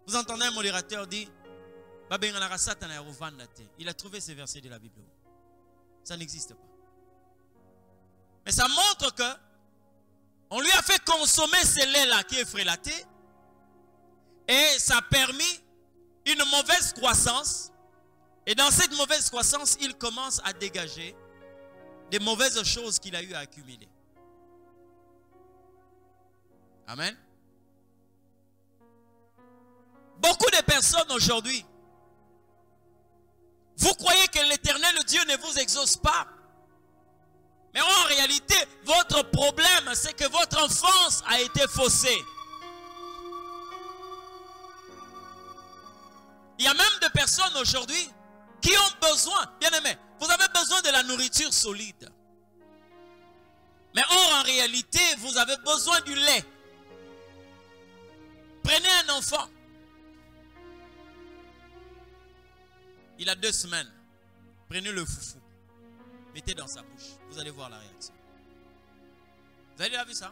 Vous entendez un modérateur dire, il a trouvé ces versets de la Bible. Ça n'existe pas. Mais ça montre que on lui a fait consommer ce lait-là qui est frélaté et ça a permis une mauvaise croissance. Et dans cette mauvaise croissance, il commence à dégager des mauvaises choses qu'il a eu à accumuler. Amen. Beaucoup de personnes aujourd'hui, vous croyez que l'Éternel Dieu ne vous exauce pas. Mais en réalité, votre problème, c'est que votre enfance a été faussée. Il y a même des personnes aujourd'hui qui ont besoin, bien aimé, vous avez besoin de la nourriture solide. Mais or, en réalité, vous avez besoin du lait. Prenez un enfant. Il a 2 semaines. Prenez le foufou. Mettez dans sa bouche. Vous allez voir la réaction. Vous avez déjà vu ça?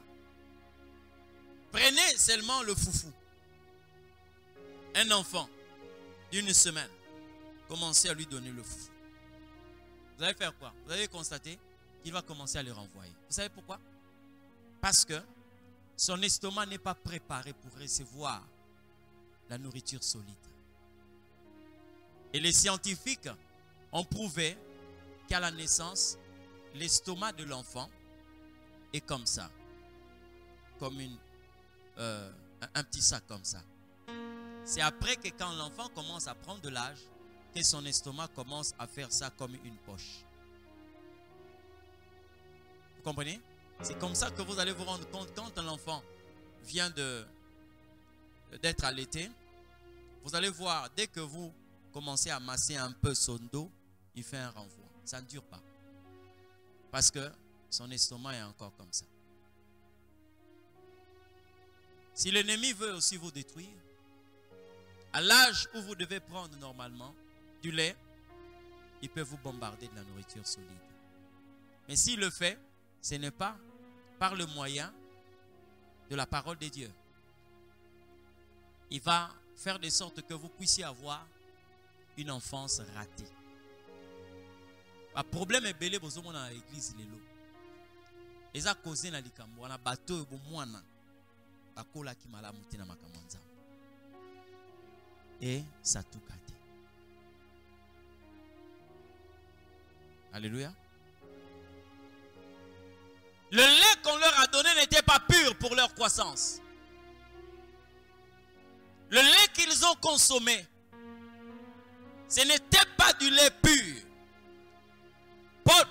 Prenez seulement le foufou. Un enfant d'1 semaine. Commencez à lui donner le foufou. Vous allez faire quoi? Vous allez constater qu'il va commencer à le renvoyer. Vous savez pourquoi? Parce que son estomac n'est pas préparé pour recevoir la nourriture solide. Et les scientifiques ont prouvé qu'à la naissance, l'estomac de l'enfant est comme ça. Comme un petit sac comme ça. C'est après que quand l'enfant commence à prendre de l'âge, que son estomac commence à faire ça comme une poche. Vous comprenez? C'est comme ça que vous allez vous rendre compte quand un enfant vient d'être allaité. Vous allez voir, dès que vous commencez à masser un peu son dos, il fait un renvoi. Ça ne dure pas. Parce que son estomac est encore comme ça. Si l'ennemi veut aussi vous détruire, à l'âge où vous devez prendre normalement du lait, il peut vous bombarder de la nourriture solide. Mais s'il le fait, ce n'est pas par le moyen de la parole de Dieu. Il va faire de sorte que vous puissiez avoir une enfance ratée. Le problème est belé pour dans l'église. Les a causé na likambo na bateau bo mwana akola ki malamu na makamanza. Et ça tout gâté. Alléluia. Le lait qu'on leur a donné n'était pas pur pour leur croissance. Le lait qu'ils ont consommé, ce n'était pas du lait pur.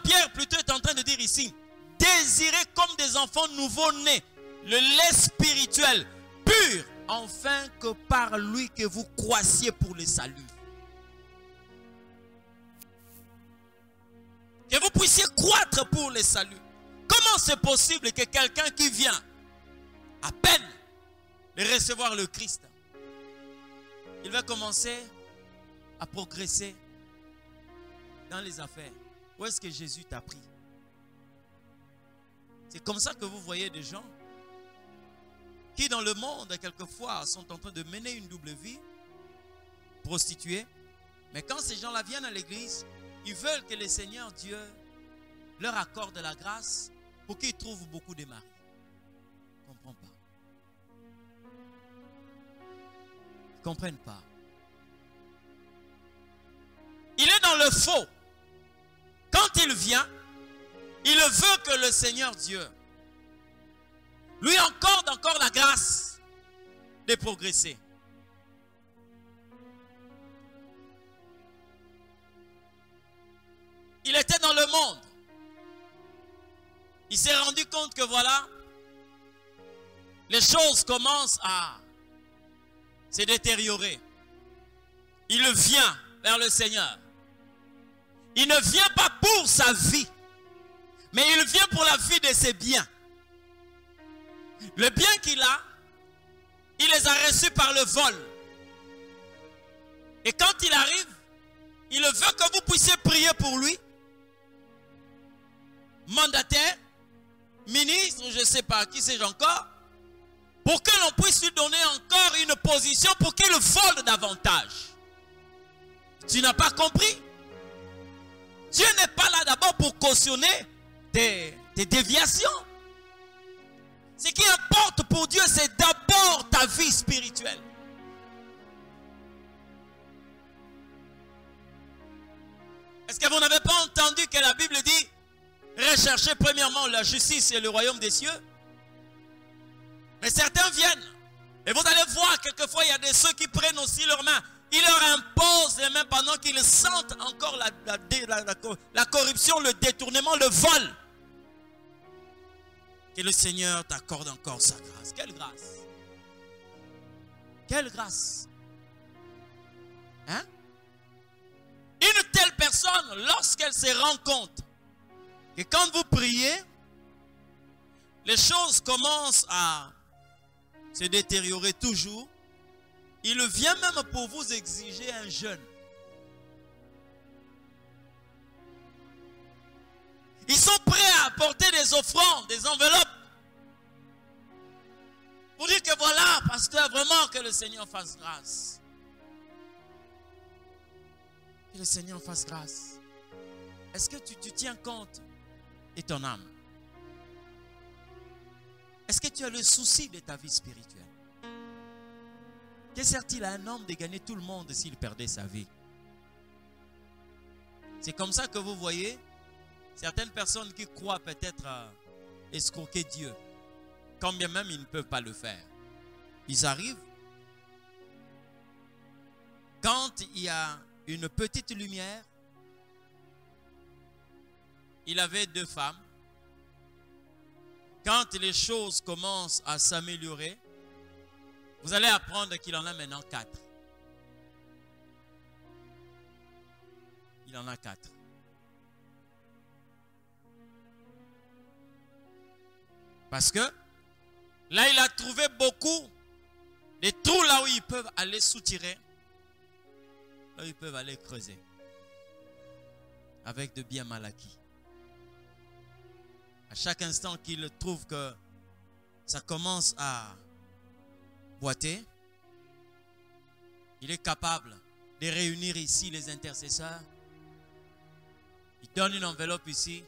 Pierre plutôt est en train de dire ici, désirez comme des enfants nouveau-nés le lait spirituel pur, afin que par lui que vous croissiez pour le salut. Que vous puissiez croître pour le salut. Comment c'est possible que quelqu'un qui vient à peine de recevoir le Christ, il va commencer à progresser dans les affaires? Où est-ce que Jésus t'a pris? C'est comme ça que vous voyez des gens qui dans le monde, quelquefois, sont en train de mener une double vie, prostituée. Mais quand ces gens-là viennent à l'église, ils veulent que le Seigneur Dieu leur accorde la grâce pour qu'ils trouvent beaucoup de maris. Ils ne comprennent pas. Ils ne comprennent pas. Il est dans le faux. Quand il vient, il veut que le Seigneur Dieu lui accorde encore la grâce de progresser. Il était dans le monde. Il s'est rendu compte que voilà, les choses commencent à se détériorer. Il vient vers le Seigneur. Il ne vient pas pour sa vie, mais il vient pour la vie de ses biens. Le bien qu'il a, il les a reçus par le vol. Et quand il arrive, il veut que vous puissiez prier pour lui. Mandataire, ministre, je ne sais pas, qui sais-je encore, pour que l'on puisse lui donner encore une position pour qu'il vole davantage. Tu n'as pas compris? Dieu n'est pas là d'abord pour cautionner tes déviations. Ce qui importe pour Dieu, c'est d'abord ta vie spirituelle. Est-ce que vous n'avez pas entendu que la Bible dit recherchez premièrement la justice et le royaume des cieux? Mais certains viennent et vous allez voir quelquefois il y a des ceux qui prennent aussi leurs mains. Ils leur imposent les mains pendant qu'ils sentent encore la corruption, le détournement, le vol. Que le Seigneur t'accorde encore sa grâce. Quelle grâce! Quelle grâce! Hein? Une telle personne, lorsqu'elle se rend compte que quand vous priez, les choses commencent à se détériorer toujours, il vient même pour vous exiger un jeûne. Ils sont prêts à apporter des offrandes, des enveloppes. Pour dire que voilà, pasteur, vraiment que le Seigneur fasse grâce. Que le Seigneur fasse grâce. Est-ce que tu tiens compte de ton âme? Est-ce que tu as le souci de ta vie spirituelle? Que sert-il à un homme de gagner tout le monde s'il perdait sa vie? C'est comme ça que vous voyez certaines personnes qui croient peut-être escroquer Dieu, quand bien même ils ne peuvent pas le faire. Ils arrivent. Quand il y a une petite lumière, il avait 2 femmes. Quand les choses commencent à s'améliorer, vous allez apprendre qu'il en a maintenant 4. Il en a 4. Parce que là, il a trouvé beaucoup de trous là où ils peuvent aller soutirer, là où ils peuvent aller creuser, avec de biens mal acquis. À chaque instant qu'il trouve que ça commence à boiter, Il est capable de réunir ici les intercesseurs. Il donne une enveloppe ici.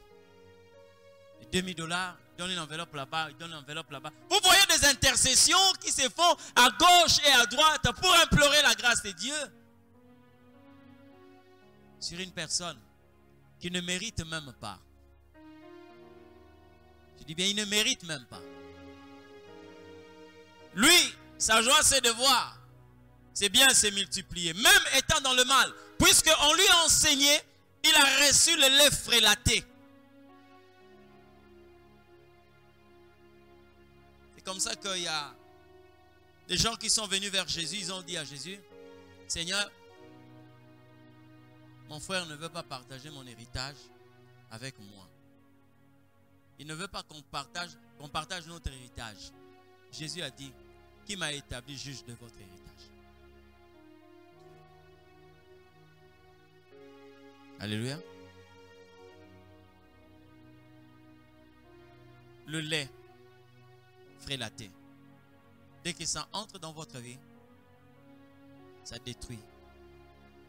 $2000. Il donne une enveloppe là-bas. Il donne une enveloppe là-bas. Vous voyez des intercessions qui se font à gauche et à droite pour implorer la grâce de Dieu sur une personne qui ne mérite même pas. Je dis bien, il ne mérite même pas. Lui, sa joie, c'est de voir ses biens se multiplier, même étant dans le mal. Puisqu'on lui a enseigné, il a reçu le lait frélaté. C'est comme ça qu'il y a des gens qui sont venus vers Jésus. Ils ont dit à Jésus, Seigneur, mon frère ne veut pas partager mon héritage avec moi. Il ne veut pas qu'on partage notre héritage. Jésus a dit, qui m'a établi juge de votre héritage? Alléluia. Le lait frélaté, dès que ça entre dans votre vie, ça détruit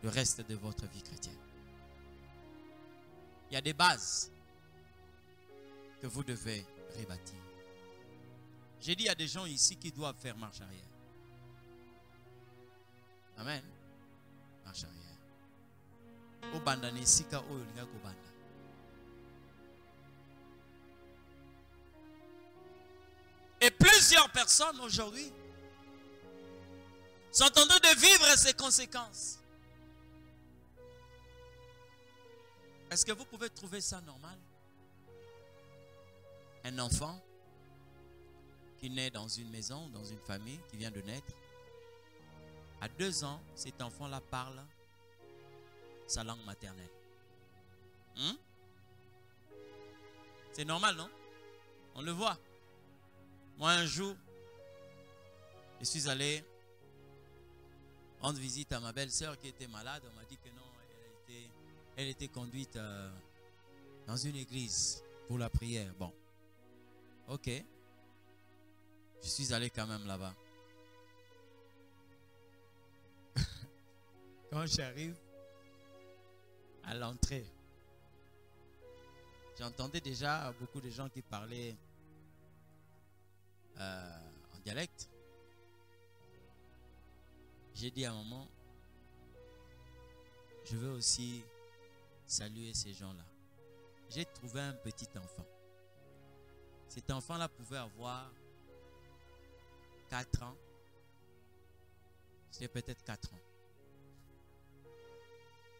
le reste de votre vie chrétienne. Il y a des bases que vous devez rebâtir. J'ai dit, il y a des gens ici qui doivent faire marche arrière. Amen. Marche arrière. Et plusieurs personnes aujourd'hui sont en train de vivre ces conséquences. Est-ce que vous pouvez trouver ça normal? Un enfant qui naît dans une maison, dans une famille, qui vient de naître. À 2 ans, cet enfant-là parle sa langue maternelle. C'est normal, non? On le voit. Moi, un jour, je suis allé rendre visite à ma belle-sœur qui était malade. On m'a dit que non, elle était conduite dans une église pour la prière. Bon, ok. Je suis allé quand même là-bas. Quand j'arrive à l'entrée, j'entendais déjà beaucoup de gens qui parlaient en dialecte. J'ai dit à maman, je veux aussi saluer ces gens-là. J'ai trouvé un petit enfant. Cet enfant-là pouvait avoir 4 ans. C'était peut-être 4 ans.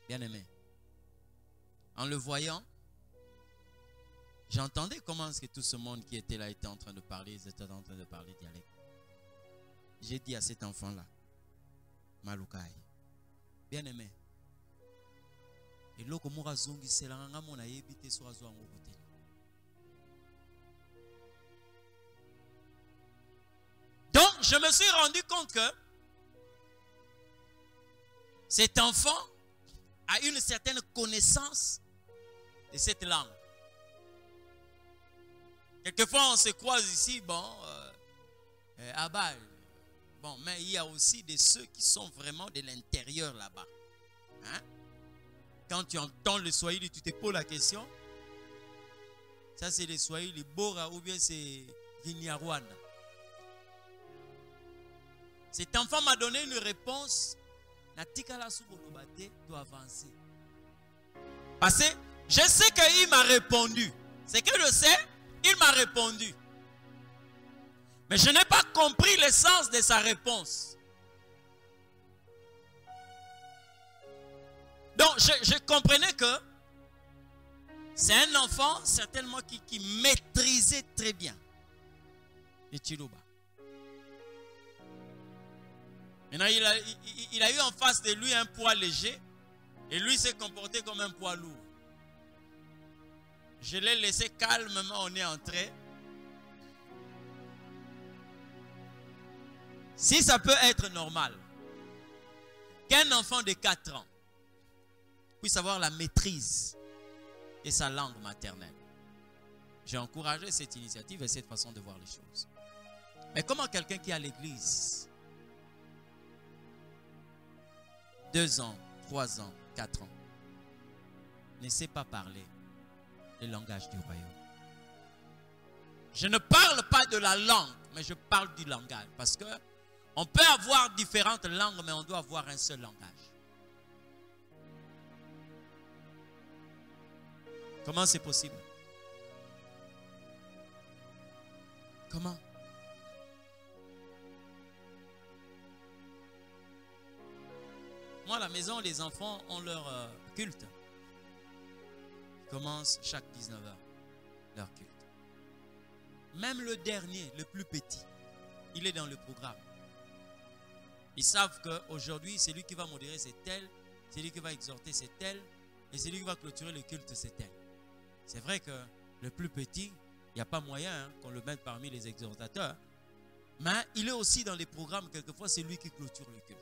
Bien aimé. En le voyant, j'entendais comment est-ce que tout ce monde qui était là était en train de parler, ils étaient en train de parler dialecte. J'ai dit à cet enfant-là, Malukai, bien aimé, et loko moura zongi selanga mona yebite so azo ngo hôtel. Donc, je me suis rendu compte que cet enfant a une certaine connaissance de cette langue. Quelquefois, on se croise ici, à Bâle. Bon, mais il y a aussi de ceux qui sont vraiment de l'intérieur là-bas. Hein? Quand tu entends le Swahili, tu te poses la question. Ça, c'est le Swahili Bora ou bien c'est Kinyarwanda. Cet enfant m'a donné une réponse. Natikala Subolobate doit avancer. Parce que je sais qu'il m'a répondu. C'est que je sais, il m'a répondu. Mais je n'ai pas compris le sens de sa réponse. Donc, je comprenais que c'est un enfant certainement qui maîtrisait très bien le Chiluba. Maintenant, il a eu en face de lui un poids léger et lui s'est comporté comme un poids lourd. Je l'ai laissé calmement, on est entré. Si ça peut être normal qu'un enfant de 4 ans puisse avoir la maîtrise de sa langue maternelle, j'ai encouragé cette initiative et cette façon de voir les choses. Mais comment quelqu'un qui est à l'église 2 ans, 3 ans, 4 ans, ne sait pas parler le langage du royaume. Je ne parle pas de la langue, mais je parle du langage. Parce que on peut avoir différentes langues, mais on doit avoir un seul langage. Comment c'est possible? Comment? Moi, à la maison, les enfants ont leur culte. Ils commencent chaque 19h, leur culte. Même le dernier, le plus petit, il est dans le programme. Ils savent qu'aujourd'hui, c'est lui qui va modérer, c'est tel. C'est lui qui va exhorter, c'est tel. Et c'est lui qui va clôturer le culte, c'est tel. C'est vrai que le plus petit, il n'y a pas moyen qu'on le mette parmi les exhortateurs. Mais il est aussi dans les programmes, quelquefois, c'est lui qui clôture le culte.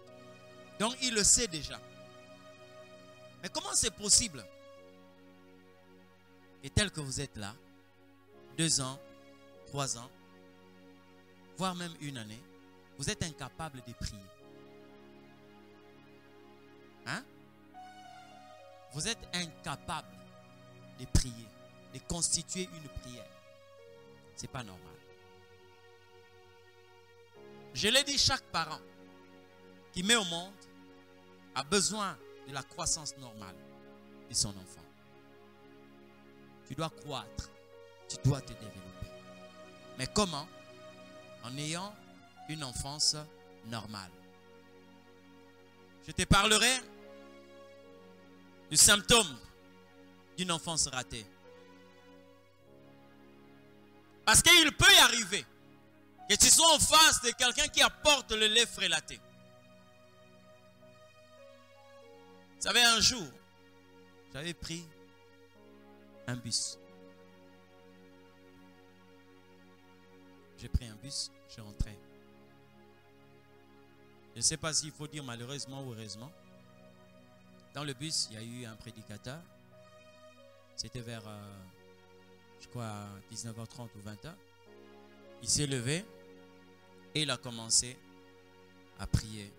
Donc, il le sait déjà. Mais comment c'est possible? Et tel que vous êtes là, 2 ans, 3 ans, voire même 1 année, vous êtes incapable de prier. Hein? Vous êtes incapable de prier, de constituer une prière. Ce n'est pas normal. Je l'ai dit, chaque parent qui met au monde a besoin de la croissance normale de son enfant. Tu dois croître, tu dois te développer. Mais comment? En ayant une enfance normale. Je te parlerai du symptôme d'une enfance ratée. Parce qu'il peut y arriver que tu sois en face de quelqu'un qui apporte le lait frélaté. Vous savez, un jour, j'avais pris un bus. J'ai pris un bus, je rentrais. Je ne sais pas s'il faut dire malheureusement ou heureusement. Dans le bus, il y a eu un prédicateur. C'était vers, je crois, 19h30 ou 20h. Il s'est levé et il a commencé à prier.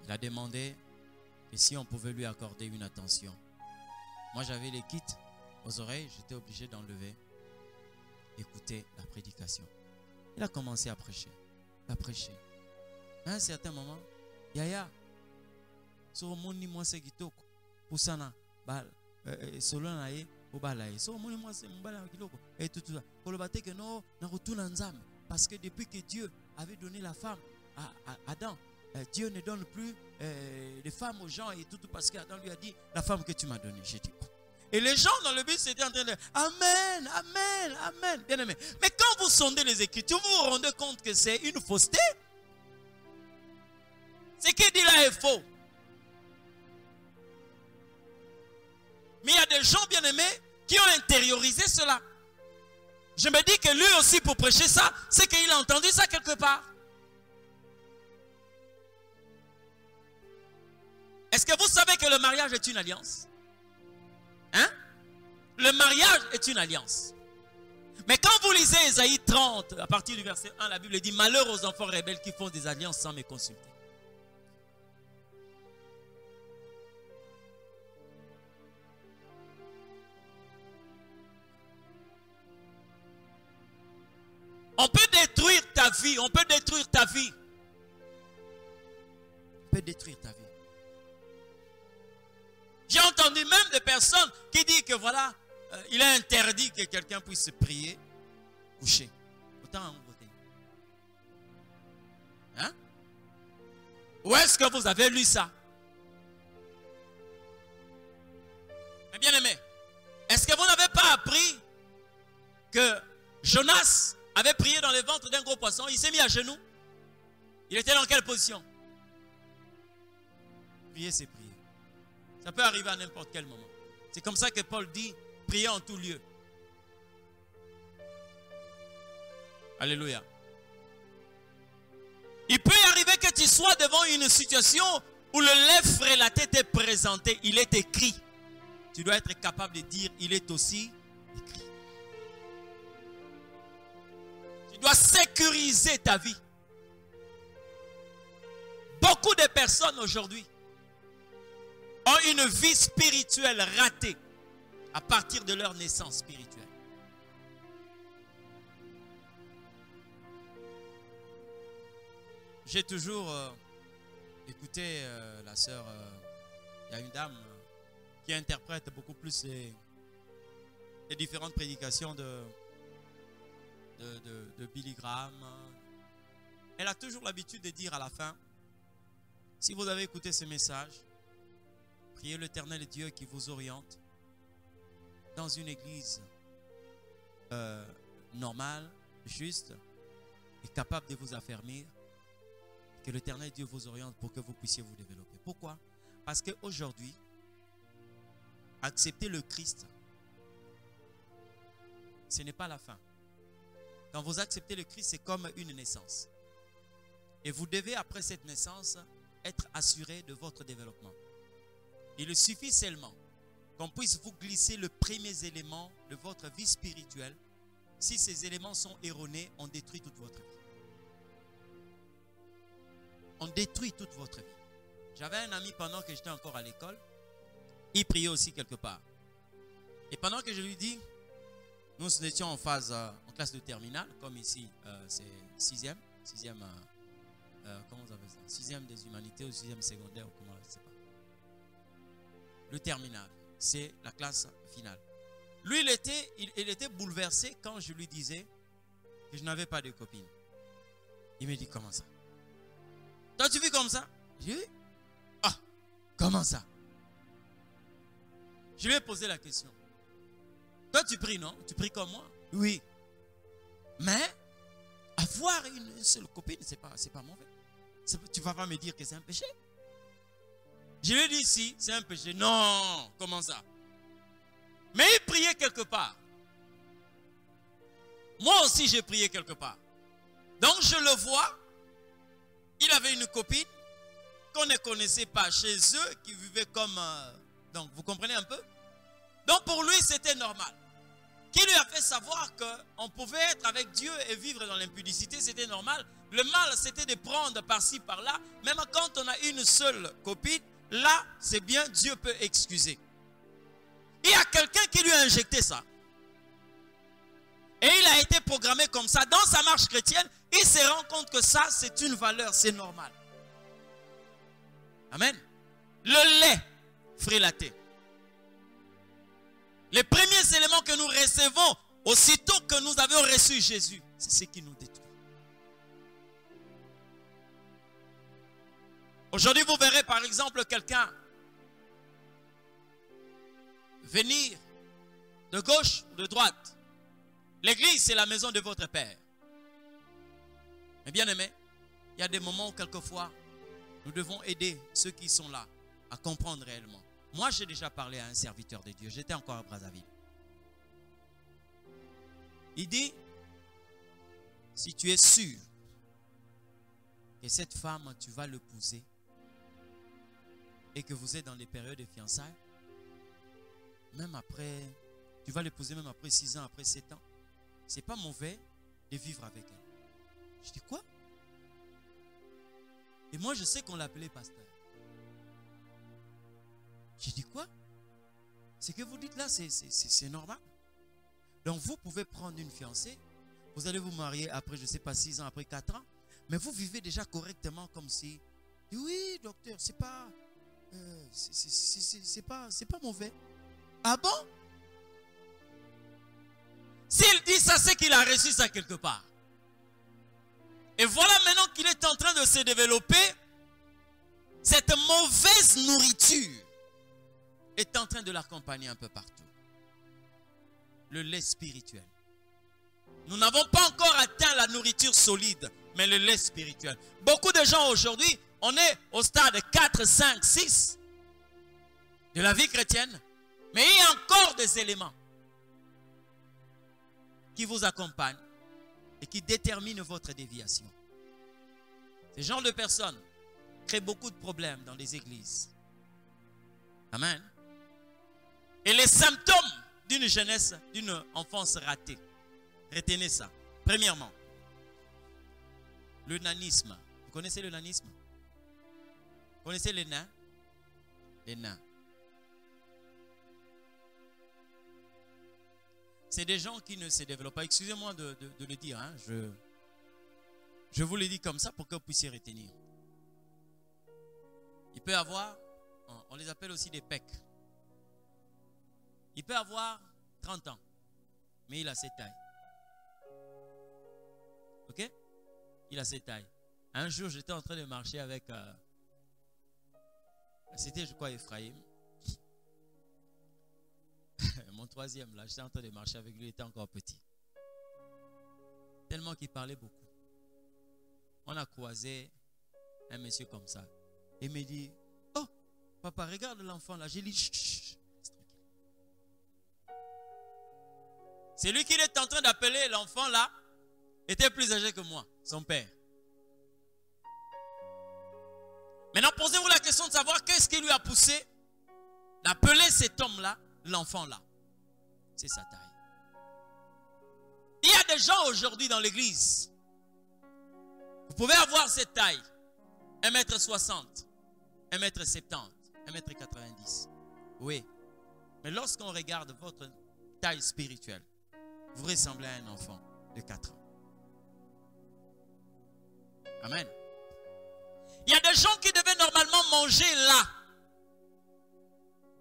Il a demandé que si on pouvait lui accorder une attention. Moi, j'avais les kits aux oreilles. J'étais obligé d'enlever, écouter la prédication. Il a commencé à prêcher. À prêcher. À un certain moment, Yaya, sur mon moi c'est kitoko, poussana, bal, solo nae, ou balaye. Sur mon moi c'est mbala kitoko, et tout ça. Pour le battre que non, n'a retourné en zam, parce que depuis que Dieu avait donné la femme à Adam, Dieu ne donne plus de femmes aux gens et tout parce qu'Adam lui a dit la femme que tu m'as donnée. J'ai dit. Et les gens dans le bus étaient en train de Amen, Amen, Amen. Bien aimé. Mais quand vous sondez les Écritures, vous vous rendez compte que c'est une fausseté. Ce qu'il dit là est faux. Mais il y a des gens bien aimés qui ont intériorisé cela. Je me dis que lui aussi pour prêcher ça, c'est qu'il a entendu ça quelque part. Est-ce que vous savez que le mariage est une alliance? Hein? Le mariage est une alliance. Mais quand vous lisez Ésaïe 30, à partir du verset 1, la Bible dit « Malheur aux enfants rebelles qui font des alliances sans me consulter. » On peut détruire ta vie, on peut détruire ta vie. On peut détruire ta vie. J'ai entendu même des personnes qui disent que voilà, il est interdit que quelqu'un puisse prier couché. Autant en côté. Hein? Où est-ce que vous avez lu ça? Mais bien aimé, est-ce que vous n'avez pas appris que Jonas avait prié dans le ventre d'un gros poisson? Il s'est mis à genoux. Il était dans quelle position? Prier, c'est prier. Ça peut arriver à n'importe quel moment. C'est comme ça que Paul dit, priez en tout lieu. Alléluia. Il peut y arriver que tu sois devant une situation où le lait frélaté t'est présenté. Il est écrit. Tu dois être capable de dire, il est aussi écrit. Tu dois sécuriser ta vie. Beaucoup de personnes aujourd'hui ont une vie spirituelle ratée à partir de leur naissance spirituelle. J'ai toujours écouté la sœur, il y a une dame qui interprète beaucoup plus les différentes prédications de Billy Graham. Elle a toujours l'habitude de dire à la fin, si vous avez écouté ce message, priez l'Éternel Dieu qui vous oriente dans une église normale, juste et capable de vous affermir. Que l'Éternel Dieu vous oriente pour que vous puissiez vous développer. Pourquoi? Parce qu'aujourd'hui, accepter le Christ, ce n'est pas la fin. Quand vous acceptez le Christ, c'est comme une naissance. Et vous devez, après cette naissance, être assuré de votre développement. Il suffit seulement qu'on puisse vous glisser le premier élément de votre vie spirituelle. Si ces éléments sont erronés, on détruit toute votre vie. On détruit toute votre vie. J'avais un ami pendant que j'étais encore à l'école. Il priait aussi quelque part. Et pendant que je lui dis, nous étions en phase, en classe de terminale, comme ici, c'est sixième, comment vous appelez ça? Sixième des humanités ou sixième secondaire, ou comment, je ne sais pas. Le terminal, c'est la classe finale. Lui, il était bouleversé quand je lui disais que je n'avais pas de copine. Il me dit, comment ça? Toi, tu vis comme ça? Je dis, oui. Ah, comment ça? Je lui ai posé la question. Toi, tu pries, non? Tu pries comme moi? Oui. Mais, avoir une seule copine, c'est pas mauvais. Tu ne vas pas me dire que c'est un péché. Je lui ai dit, si, c'est un péché. Non, comment ça? Mais il priait quelque part. Moi aussi, j'ai prié quelque part. Donc, je le vois. Il avait une copine qu'on ne connaissait pas chez eux, qui vivait comme... donc, vous comprenez un peu? Donc, pour lui, c'était normal. Qui lui a fait savoir qu'on pouvait être avec Dieu et vivre dans l'impudicité, c'était normal. Le mal, c'était de prendre par-ci, par-là. Même quand on a une seule copine, là, c'est bien, Dieu peut excuser. Il y a quelqu'un qui lui a injecté ça. Et il a été programmé comme ça. Dans sa marche chrétienne, il se rend compte que ça, c'est une valeur, c'est normal. Amen. Le lait frélaté. Les premiers éléments que nous recevons, aussitôt que nous avons reçu Jésus, c'est ce qui nous détruit. Aujourd'hui, vous verrez par exemple quelqu'un venir de gauche ou de droite. L'église, c'est la maison de votre Père. Mais bien aimé, il y a des moments où quelquefois, nous devons aider ceux qui sont là à comprendre réellement. Moi, j'ai déjà parlé à un serviteur de Dieu. J'étais encore à Brazzaville. Il dit, si tu es sûr que cette femme, tu vas l'épouser et que vous êtes dans les périodes de fiançailles, même après, tu vas l'épouser même après 6 ans, après 7 ans, c'est pas mauvais de vivre avec elle. Je dis quoi? Et moi, je sais qu'on l'appelait pasteur. J'ai dit quoi? Ce que vous dites là, c'est normal. Donc vous pouvez prendre une fiancée, vous allez vous marier après, je ne sais pas, 6 ans, après 4 ans, mais vous vivez déjà correctement comme si, oui, docteur, c'est pas mauvais. Ah bon? S'il dit ça, c'est qu'il a reçu ça quelque part. Et voilà maintenant qu'il est en train de se développer, cette mauvaise nourriture est en train de l'accompagner un peu partout. Le lait spirituel. Nous n'avons pas encore atteint la nourriture solide, mais le lait spirituel. Beaucoup de gens aujourd'hui, on est au stade 4, 5, 6 de la vie chrétienne, mais il y a encore des éléments qui vous accompagnent et qui déterminent votre déviation. Ces genres de personnes créent beaucoup de problèmes dans les églises. Amen. Et les symptômes d'une jeunesse, d'une enfance ratée. Retenez ça. Premièrement, le nanisme. Vous connaissez le nanisme? Vous connaissez les nains? Les nains. c'est des gens qui ne se développent pas. Excusez-moi de le dire. Hein. Je vous le dis comme ça pour que vous puissiez retenir. Il peut avoir, on les appelle aussi des pecs. Il peut avoir 30 ans, mais il a cette taille. Ok? Il a cette taille. Un jour, j'étais en train de marcher avec, c'était je crois Ephraim. Mon troisième là, j'étais en train de marcher avec lui, il était encore petit. Tellement qu'il parlait beaucoup. On a croisé un monsieur comme ça. Il me dit, oh, papa, regarde l'enfant là. J'ai dit, chut, chut. C'est lui qui est en train d'appeler l'enfant là, était plus âgé que moi, son père. Maintenant, posez-vous la question de savoir qu'est-ce qui lui a poussé d'appeler cet homme-là, l'enfant-là. C'est sa taille. Il y a des gens aujourd'hui dans l'église. Vous pouvez avoir cette taille. 1m60, 1m70, 1m90. Oui. Mais lorsqu'on regarde votre taille spirituelle, vous ressemblez à un enfant de 4 ans. Amen. Il y a des gens qui devaient normalement manger là,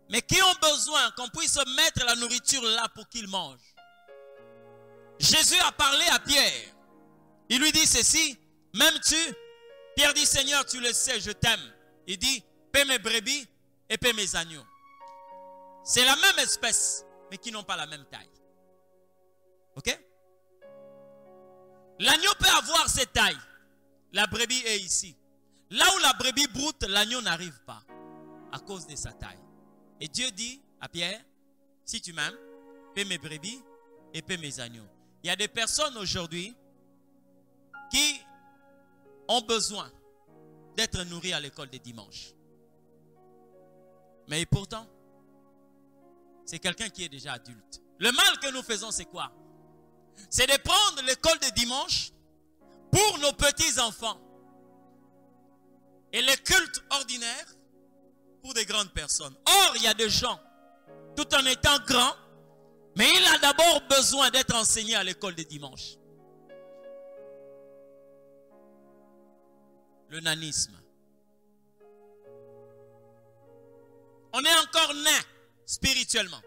mais qui ont besoin qu'on puisse mettre la nourriture là pour qu'ils mangent. Jésus a parlé à Pierre. Il lui dit ceci, m'aimes-tu? Pierre dit, Seigneur, tu le sais, je t'aime. Il dit, paie mes brebis et paie mes agneaux. C'est la même espèce, mais qui n'ont pas la même taille. Ok? L'agneau peut avoir cette taille. La brebis est ici. Là où la brebis broute, l'agneau n'arrive pas à cause de sa taille. Et Dieu dit à Pierre, si tu m'aimes, paie mes brebis et paie mes agneaux. Il y a des personnes aujourd'hui qui ont besoin d'être nourries à l'école des dimanches. Mais pourtant, c'est quelqu'un qui est déjà adulte. Le mal que nous faisons, c'est quoi? C'est de prendre l'école des dimanches pour nos petits-enfants et les cultes ordinaires pour des grandes personnes. Or, il y a des gens, tout en étant grands, mais il a d'abord besoin d'être enseigné à l'école des dimanches. Le nanisme. On est encore nain spirituellement.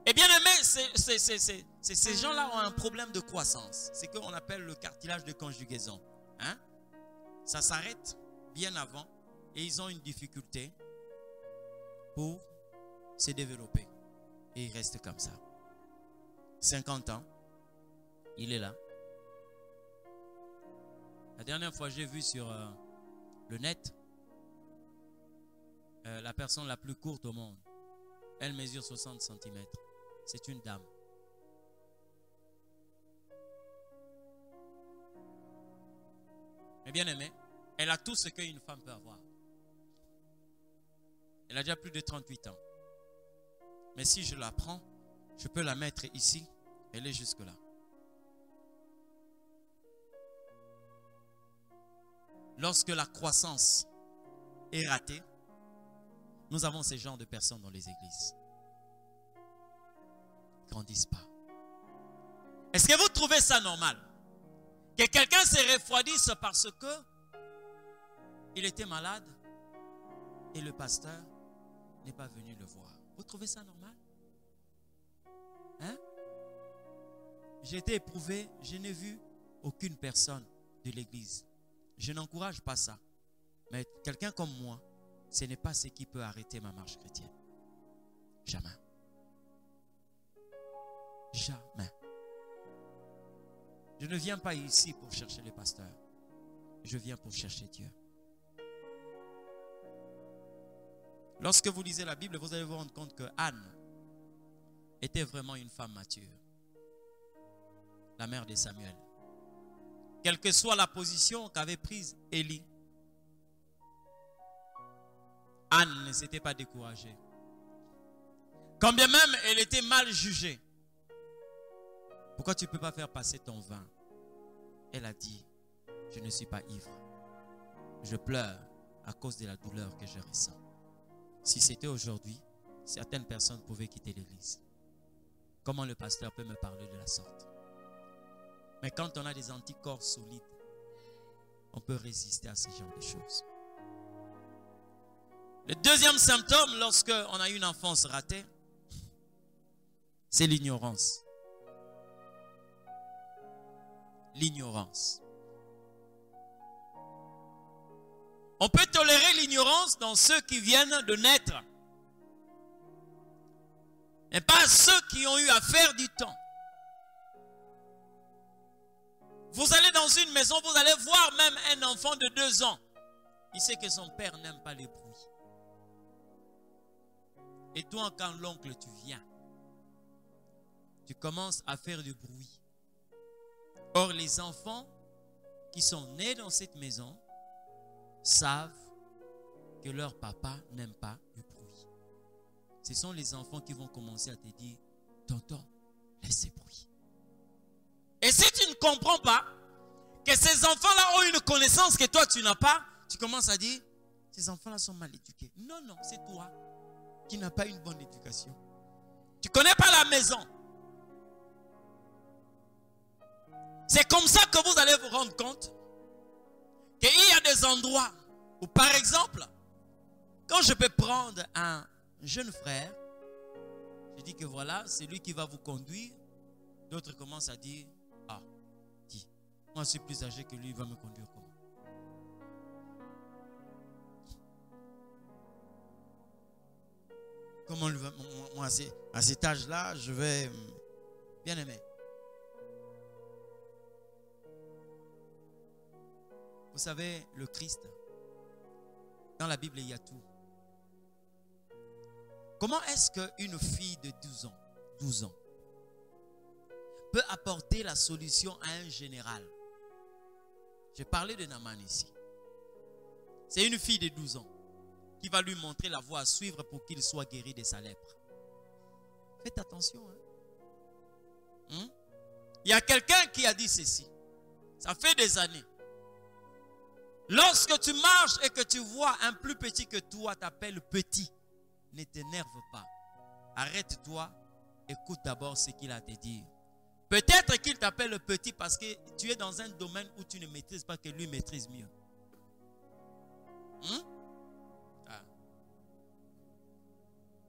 Et bien aimé, ces gens-là ont un problème de croissance. C'est ce qu'on appelle le cartilage de conjugaison. Hein? Ça s'arrête bien avant et ils ont une difficulté pour se développer. Et ils restent comme ça. 50 ans, il est là. La dernière fois, j'ai vu sur le net la personne la plus courte au monde. Elle mesure 60 cm. C'est une dame. Mais bien aimé, elle a tout ce qu'une femme peut avoir. Elle a déjà plus de 38 ans. Mais si je la prends, je peux la mettre ici. Elle est jusque là. Lorsque la croissance est ratée, nous avons ce genre de personnes dans les églises. Ils ne grandissent pas. Est-ce que vous trouvez ça normal? Que quelqu'un se refroidisse parce que il était malade et le pasteur n'est pas venu le voir. Vous trouvez ça normal? Hein? J'ai été éprouvé, je n'ai vu aucune personne de l'église. Je n'encourage pas ça. Mais quelqu'un comme moi, ce n'est pas ce qui peut arrêter ma marche chrétienne. Jamais. Jamais. Je ne viens pas ici pour chercher les pasteurs. Je viens pour chercher Dieu. Lorsque vous lisez la Bible, vous allez vous rendre compte que Anne était vraiment une femme mature. La mère de Samuel. Quelle que soit la position qu'avait prise Élie, Anne ne s'était pas découragée. Quand bien même elle était mal jugée. Pourquoi tu ne peux pas faire passer ton vin? Elle a dit, je ne suis pas ivre. Je pleure à cause de la douleur que je ressens. Si c'était aujourd'hui, certaines personnes pouvaient quitter l'église. Comment le pasteur peut me parler de la sorte? Mais quand on a des anticorps solides, on peut résister à ce genre de choses. Le deuxième symptôme, lorsqu'on a une enfance ratée, c'est l'ignorance. L'ignorance. On peut tolérer l'ignorance dans ceux qui viennent de naître, mais pas ceux qui ont eu à faire du temps. Vous allez dans une maison, vous allez voir même un enfant de 2 ans. Il sait que son père n'aime pas les bruits. Et toi, quand l'oncle, tu viens, tu commences à faire du bruit. Or, les enfants qui sont nés dans cette maison savent que leur papa n'aime pas le bruit. Ce sont les enfants qui vont commencer à te dire, tonton, laisse ces bruits. Et si tu ne comprends pas que ces enfants-là ont une connaissance que toi tu n'as pas, tu commences à dire, ces enfants-là sont mal éduqués. Non, non, c'est toi qui n'as pas une bonne éducation. Tu ne connais pas la maison. C'est comme ça que vous allez vous rendre compte qu'il y a des endroits où, par exemple, quand je peux prendre un jeune frère, je dis que voilà, c'est lui qui va vous conduire. D'autres commencent à dire, ah, dis, moi je suis plus âgé que lui, il va me conduire comment? Comment moi, à cet âge-là, je vais bien aimer. Vous savez, le Christ, dans la Bible, il y a tout. Comment est-ce qu'une fille de 12 ans, peut apporter la solution à un général? J'ai parlé de Naaman ici. C'est une fille de 12 ans qui va lui montrer la voie à suivre pour qu'il soit guéri de sa lèpre. Faites attention. Il y a quelqu'un qui a dit ceci. Ça fait des années. Lorsque tu marches et que tu vois un plus petit que toi t'appelle petit, ne t'énerve pas. Arrête-toi, écoute d'abord ce qu'il a à te dire. Peut-être qu'il t'appelle petit parce que tu es dans un domaine où tu ne maîtrises pas, que lui maîtrise mieux.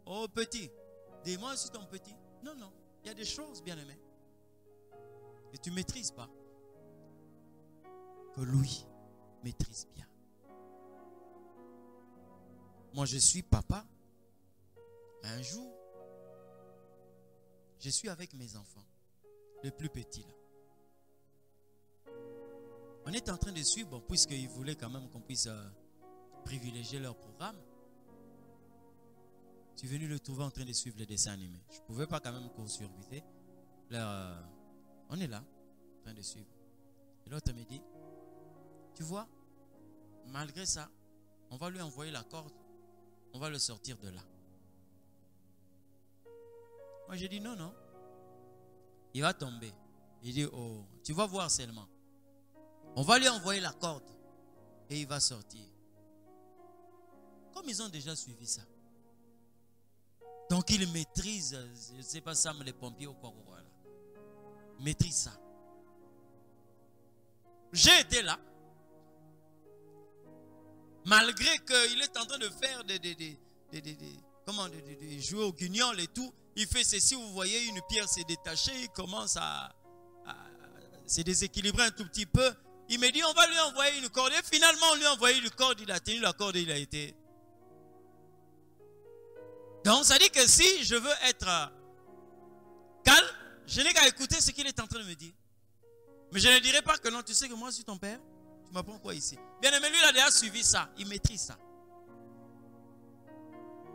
Oh petit, dis-moi si ton petit. Non, non, il y a des choses, bien aimé, que tu ne maîtrises pas, que lui maîtrise bien. Moi, je suis papa. Un jour, je suis avec mes enfants, le plus petit là. On est en train de suivre, bon, puisqu'ils voulaient quand même qu'on puisse privilégier leur programme. Je suis venu le trouver en train de suivre les dessins animés. Je ne pouvais pas quand même court-circuiter. On est là, en train de suivre. Et l'autre me dit, tu vois, malgré ça, on va lui envoyer la corde, on va le sortir de là. Moi, j'ai dit non, non. Il va tomber. Il dit, oh, tu vas voir seulement. On va lui envoyer la corde et il va sortir. Comme ils ont déjà suivi ça. Donc, ils maîtrisent, je ne sais pas ça, mais les pompiers ou quoi, voilà. Maîtrisent ça. J'ai été là. Malgré qu'il est en train de faire de jouer au guignol et tout, il fait ceci, vous voyez, une pierre s'est détachée, il commence à se déséquilibrer un tout petit peu. Il me dit, on va lui envoyer une corde. Et finalement, on lui a envoyé une corde, il a tenu la corde et il a été. Donc, ça dit que si je veux être calme, je n'ai qu'à écouter ce qu'il est en train de me dire. Mais je ne dirai pas que non, tu sais que moi, je suis ton père. Tu m'apprends quoi ici? Bien aimé, lui, il a déjà suivi ça. Il maîtrise ça.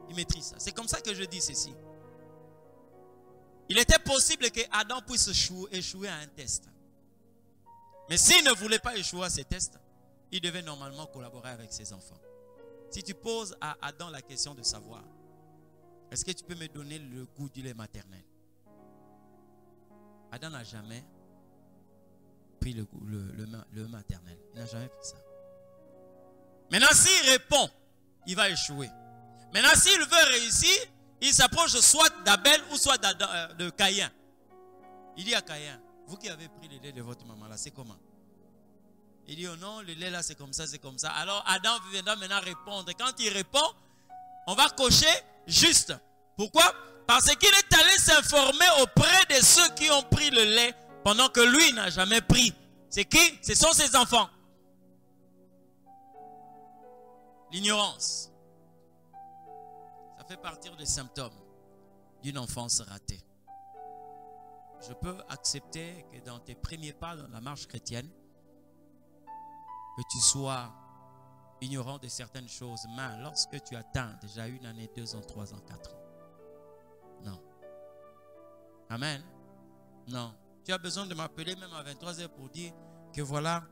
Il maîtrise ça. C'est comme ça que je dis ceci. Il était possible que Adam puisse échouer à un test. Mais s'il ne voulait pas échouer à ces tests, il devait normalement collaborer avec ses enfants. Si tu poses à Adam la question de savoir, est-ce que tu peux me donner le goût du lait maternel? Adam n'a jamais pris le maternel. Il n'a jamais pris ça. Maintenant, s'il répond, il va échouer. Maintenant, s'il veut réussir, Il s'approche soit d'Abel ou soit de Caïn. Il dit à Caïn, vous qui avez pris le lait de votre maman là, c'est comment? Il dit, oh non, le lait là c'est comme ça, c'est comme ça. Alors Adam viendra maintenant répondre. Quand il répond, on va cocher juste. Pourquoi? Parce qu'il est allé s'informer auprès de ceux qui ont pris le lait pendant que lui n'a jamais pris. C'est qui? Ce sont ses enfants. L'ignorance. Ça fait partie des symptômes d'une enfance ratée. Je peux accepter que dans tes premiers pas dans la marche chrétienne, que tu sois ignorant de certaines choses, mais lorsque tu atteins déjà 1 année, 2 ans, 3 ans, 4 ans, non. Amen. Non. Tu as besoin de m'appeler même à 23h pour dire que voilà,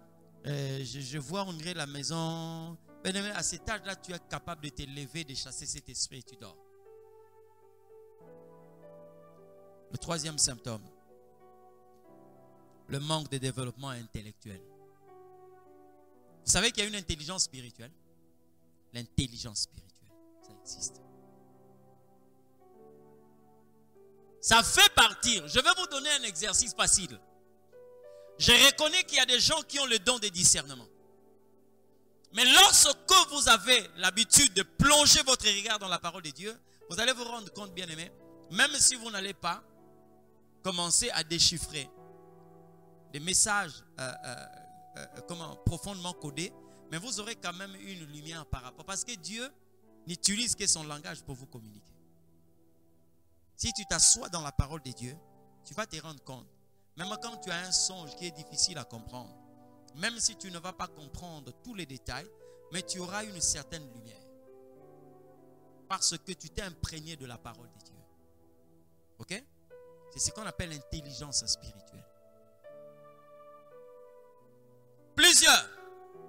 je vois on dirait la maison. Bien-aimé, à cet âge-là, tu es capable de te lever, de chasser cet esprit et tu dors. Le troisième symptôme, le manque de développement intellectuel. Vous savez qu'il y a une intelligence spirituelle? L'intelligence spirituelle, ça existe. Ça fait partir. Je vais vous donner un exercice facile. Je reconnais qu'il y a des gens qui ont le don de discernement. Mais lorsque vous avez l'habitude de plonger votre regard dans la parole de Dieu, vous allez vous rendre compte, bien aimé, même si vous n'allez pas commencer à déchiffrer des messages profondément codés, mais vous aurez quand même une lumière par rapport. Parce que Dieu n'utilise que son langage pour vous communiquer. Si tu t'assois dans la parole de Dieu, tu vas te rendre compte. Même quand tu as un songe qui est difficile à comprendre, même si tu ne vas pas comprendre tous les détails, mais tu auras une certaine lumière. Parce que tu t'es imprégné de la parole de Dieu. Ok? C'est ce qu'on appelle l'intelligence spirituelle. Plusieurs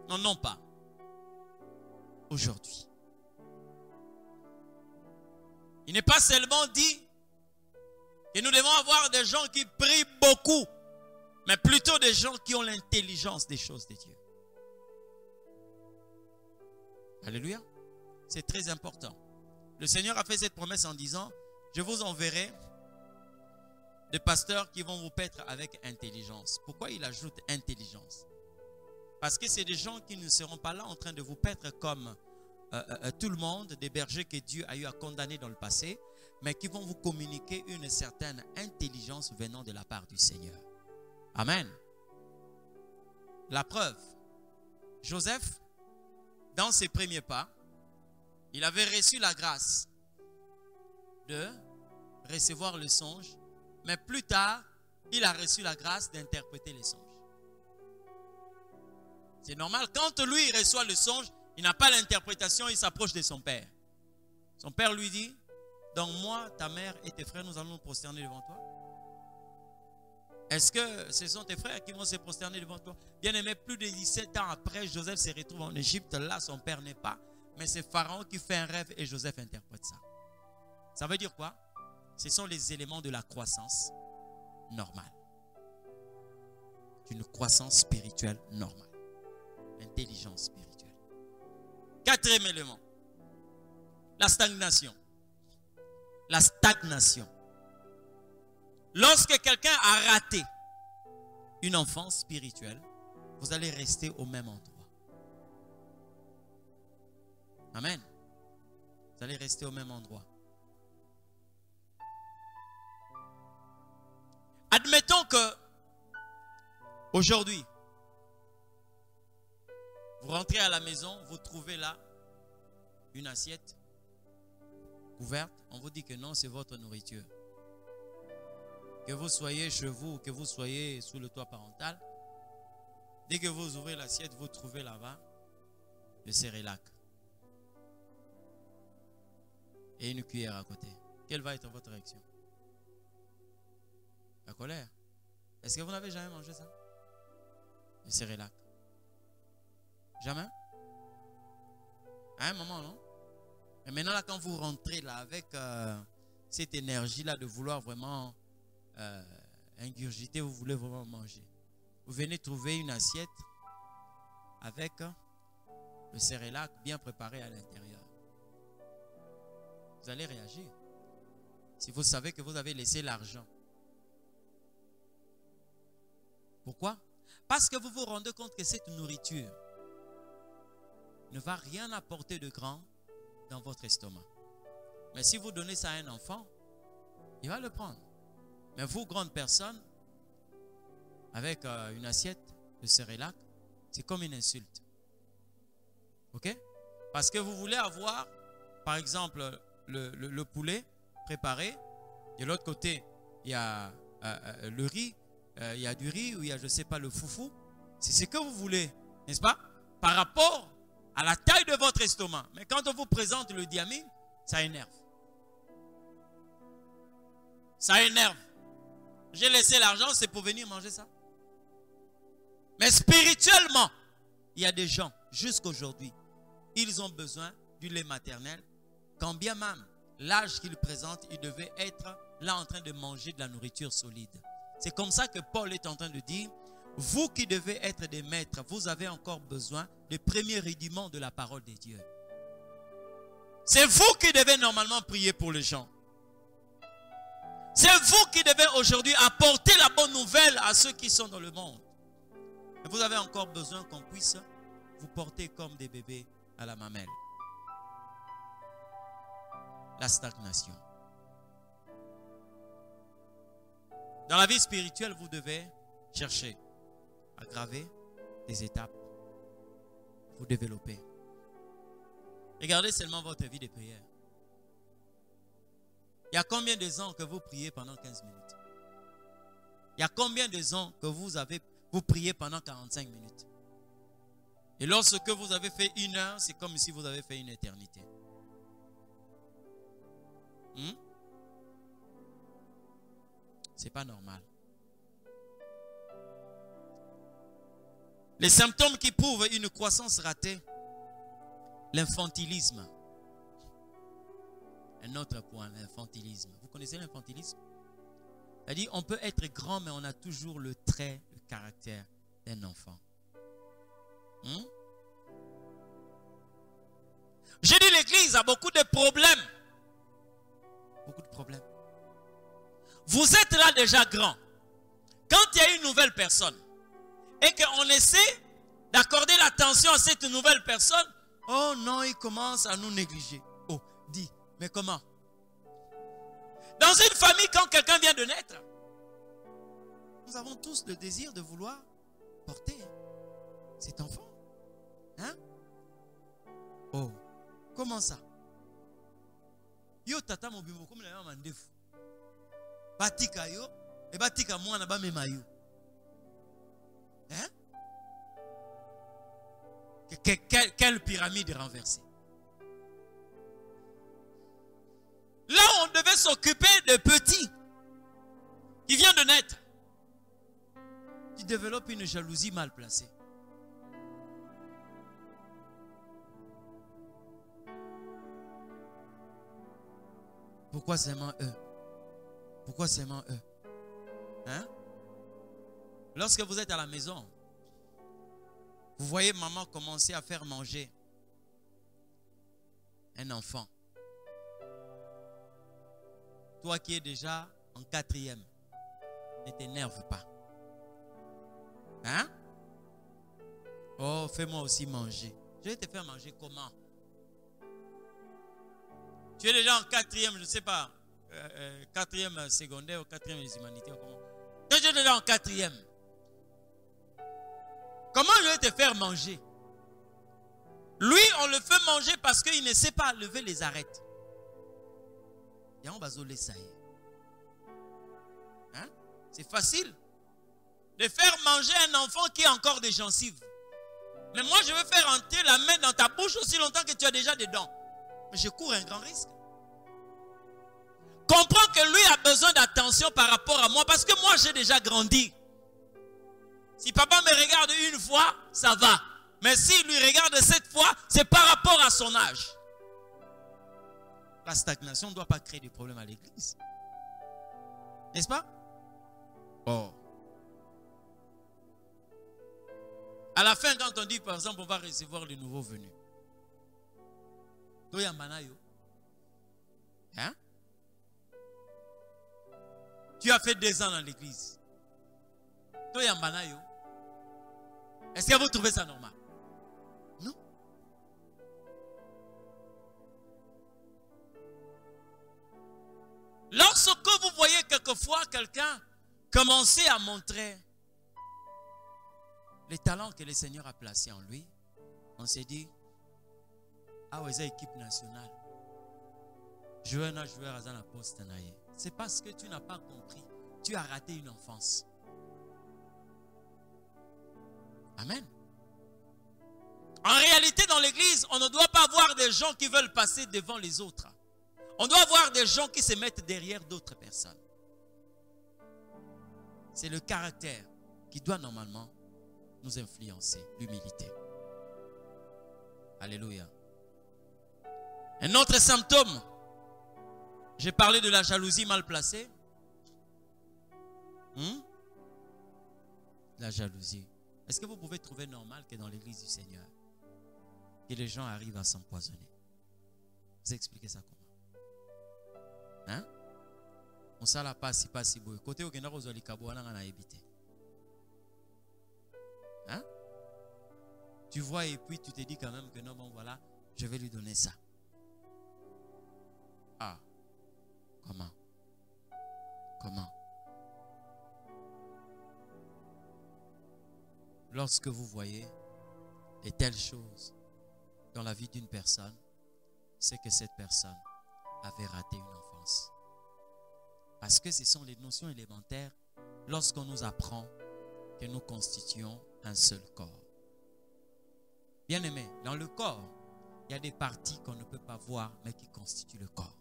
n'en ont pas aujourd'hui. Il n'est pas seulement dit que nous devons avoir des gens qui prient beaucoup, mais plutôt des gens qui ont l'intelligence des choses de Dieu. Alléluia. C'est très important. Le Seigneur a fait cette promesse en disant, je vous enverrai des pasteurs qui vont vous paître avec intelligence. Pourquoi il ajoute intelligence? Parce que c'est des gens qui ne seront pas là en train de vous paître comme tout le monde, des bergers que Dieu a eu à condamner dans le passé, mais qui vont vous communiquer une certaine intelligence venant de la part du Seigneur. Amen. La preuve, Joseph, dans ses premiers pas, il avait reçu la grâce de recevoir le songe, mais plus tard, il a reçu la grâce d'interpréter les songes. C'est normal, quand lui il reçoit le songe, il n'a pas l'interprétation, il s'approche de son père. Son père lui dit, donc moi, ta mère et tes frères, nous allons nous prosterner devant toi. Est-ce que ce sont tes frères qui vont se prosterner devant toi? Bien aimé, plus de 17 ans après, Joseph se retrouve en Égypte. Là, son père n'est pas. Mais c'est Pharaon qui fait un rêve et Joseph interprète ça. Ça veut dire quoi? Ce sont les éléments de la croissance normale. Une croissance spirituelle normale. L'intelligence spirituelle. Quatrième élément. La stagnation. La stagnation. Lorsque quelqu'un a raté une enfance spirituelle, vous allez rester au même endroit. Amen. Vous allez rester au même endroit. Admettons que aujourd'hui, vous rentrez à la maison, vous trouvez là une assiette ouverte. On vous dit que non, c'est votre nourriture. Que vous soyez chez vous, que vous soyez sous le toit parental, dès que vous ouvrez l'assiette, vous trouvez là-bas le cérélac et une cuillère à côté. Quelle va être votre réaction? La colère. Est-ce que vous n'avez jamais mangé ça? Le cérélac. Jamais? À un moment, non? Et maintenant, là, quand vous rentrez là avec cette énergie-là de vouloir vraiment ingurgiter, vous voulez vraiment manger. Vous venez trouver une assiette avec le cérélac bien préparé à l'intérieur. Vous allez réagir. Si vous savez que vous avez laissé l'argent. Pourquoi? Parce que vous vous rendez compte que cette nourriture ne va rien apporter de grand dans votre estomac. Mais si vous donnez ça à un enfant, il va le prendre. Mais vous, grande personne, avec une assiette de céréales, c'est comme une insulte. Ok? Parce que vous voulez avoir, par exemple, le poulet préparé. De l'autre côté, il y a le riz. Il y a du riz ou il y a, je ne sais pas, le foufou. C'est ce que vous voulez, n'est-ce pas? Par rapport à la taille de votre estomac. Mais quand on vous présente le diamine, ça énerve. Ça énerve. J'ai laissé l'argent, c'est pour venir manger ça. Mais spirituellement, il y a des gens, jusqu'aujourd'hui, ils ont besoin du lait maternel. Quand bien même l'âge qu'ils présentent, ils devaient être là en train de manger de la nourriture solide. C'est comme ça que Paul est en train de dire, vous qui devez être des maîtres, vous avez encore besoin des premiers rudiments de la parole de Dieu. C'est vous qui devez normalement prier pour les gens. C'est vous qui devez aujourd'hui apporter la bonne nouvelle à ceux qui sont dans le monde. Et vous avez encore besoin qu'on puisse vous porter comme des bébés à la mamelle. La stagnation. Dans la vie spirituelle, vous devez chercher à graver des étapes. Vous développer. Regardez seulement votre vie de prière. Il y a combien de ans que vous priez pendant 15 minutes? Il y a combien de ans que vous priez pendant 45 minutes? Et lorsque vous avez fait 1 heure, c'est comme si vous avez fait une éternité. C'est pas normal. Les symptômes qui prouvent une croissance ratée, l'infantilisme. Un autre point, l'infantilisme. Vous connaissez l'infantilisme? C'est-à-dire, on peut être grand, mais on a toujours le trait, le caractère d'un enfant. J'ai dit, l'église a beaucoup de problèmes. Beaucoup de problèmes. Vous êtes là déjà grand. Quand il y a une nouvelle personne et qu'on essaie d'accorder l'attention à cette nouvelle personne, oh non, il commence à nous négliger. Oh, dis, mais comment? Dans une famille, quand quelqu'un vient de naître, nous avons tous le désir de vouloir porter cet enfant. Hein? Oh, comment ça? Yo tata mobimbo comme la mandefu. Batika yo, et batika mwana ba mema yo. Hein? Quelle pyramide renversée. Là, on devait s'occuper de petits qui vient de naître. Tu développes une jalousie mal placée. Pourquoi seulement eux? Pourquoi seulement eux? Hein? Lorsque vous êtes à la maison, vous voyez maman commencer à faire manger un enfant. Toi qui es déjà en 4e, ne t'énerve pas. Hein? Oh, fais-moi aussi manger. Je vais te faire manger comment? Tu es déjà en 4e, je ne sais pas, 4e secondaire ou 4e des humanités. Tu es déjà en 4e. Comment je vais te faire manger? Lui, on le fait manger parce qu'il ne sait pas lever les arêtes. Et on va zoler ça. Hein? C'est facile de faire manger un enfant qui a encore des gencives. Mais moi, je veux faire entrer la main dans ta bouche aussi longtemps que tu as déjà des dents. Mais je cours un grand risque. Comprends que lui a besoin d'attention par rapport à moi parce que moi, j'ai déjà grandi. Si papa me regarde une fois, ça va. Mais s'il lui regarde 7 fois, c'est par rapport à son âge. La stagnation ne doit pas créer des problèmes à l'église. N'est-ce pas? Oh. À la fin, quand on dit, par exemple, on va recevoir les nouveaux venus. Hein? Tu as fait 2 ans dans l'église. Est-ce que vous trouvez ça normal? Non. Lorsque vous voyez quelquefois quelqu'un commencer à montrer les talents que le Seigneur a placés en lui, on s'est dit, ah ouais, c'est équipe nationale. Joueur à la poste. C'est parce que tu n'as pas compris. Tu as raté une enfance. Amen. En réalité, dans l'église, on ne doit pas avoir des gens qui veulent passer devant les autres. On doit avoir des gens qui se mettent derrière d'autres personnes. C'est le caractère qui doit normalement nous influencer, l'humilité. Alléluia. Un autre symptôme, j'ai parlé de la jalousie mal placée. La jalousie. Est-ce que vous pouvez trouver normal que dans l'église du Seigneur, que les gens arrivent à s'empoisonner? Vous expliquez ça comment? Hein? On s'en la passe si beau. Côté au Gena Rosali Kabo, on a évité. Hein? Tu vois et puis tu te dis quand même que non, bon voilà, je vais lui donner ça. Ah, comment? Comment? Lorsque vous voyez de telles choses dans la vie d'une personne, c'est que cette personne avait raté une enfance. Parce que ce sont les notions élémentaires lorsqu'on nous apprend que nous constituons un seul corps. Bien aimé, dans le corps, il y a des parties qu'on ne peut pas voir mais qui constituent le corps.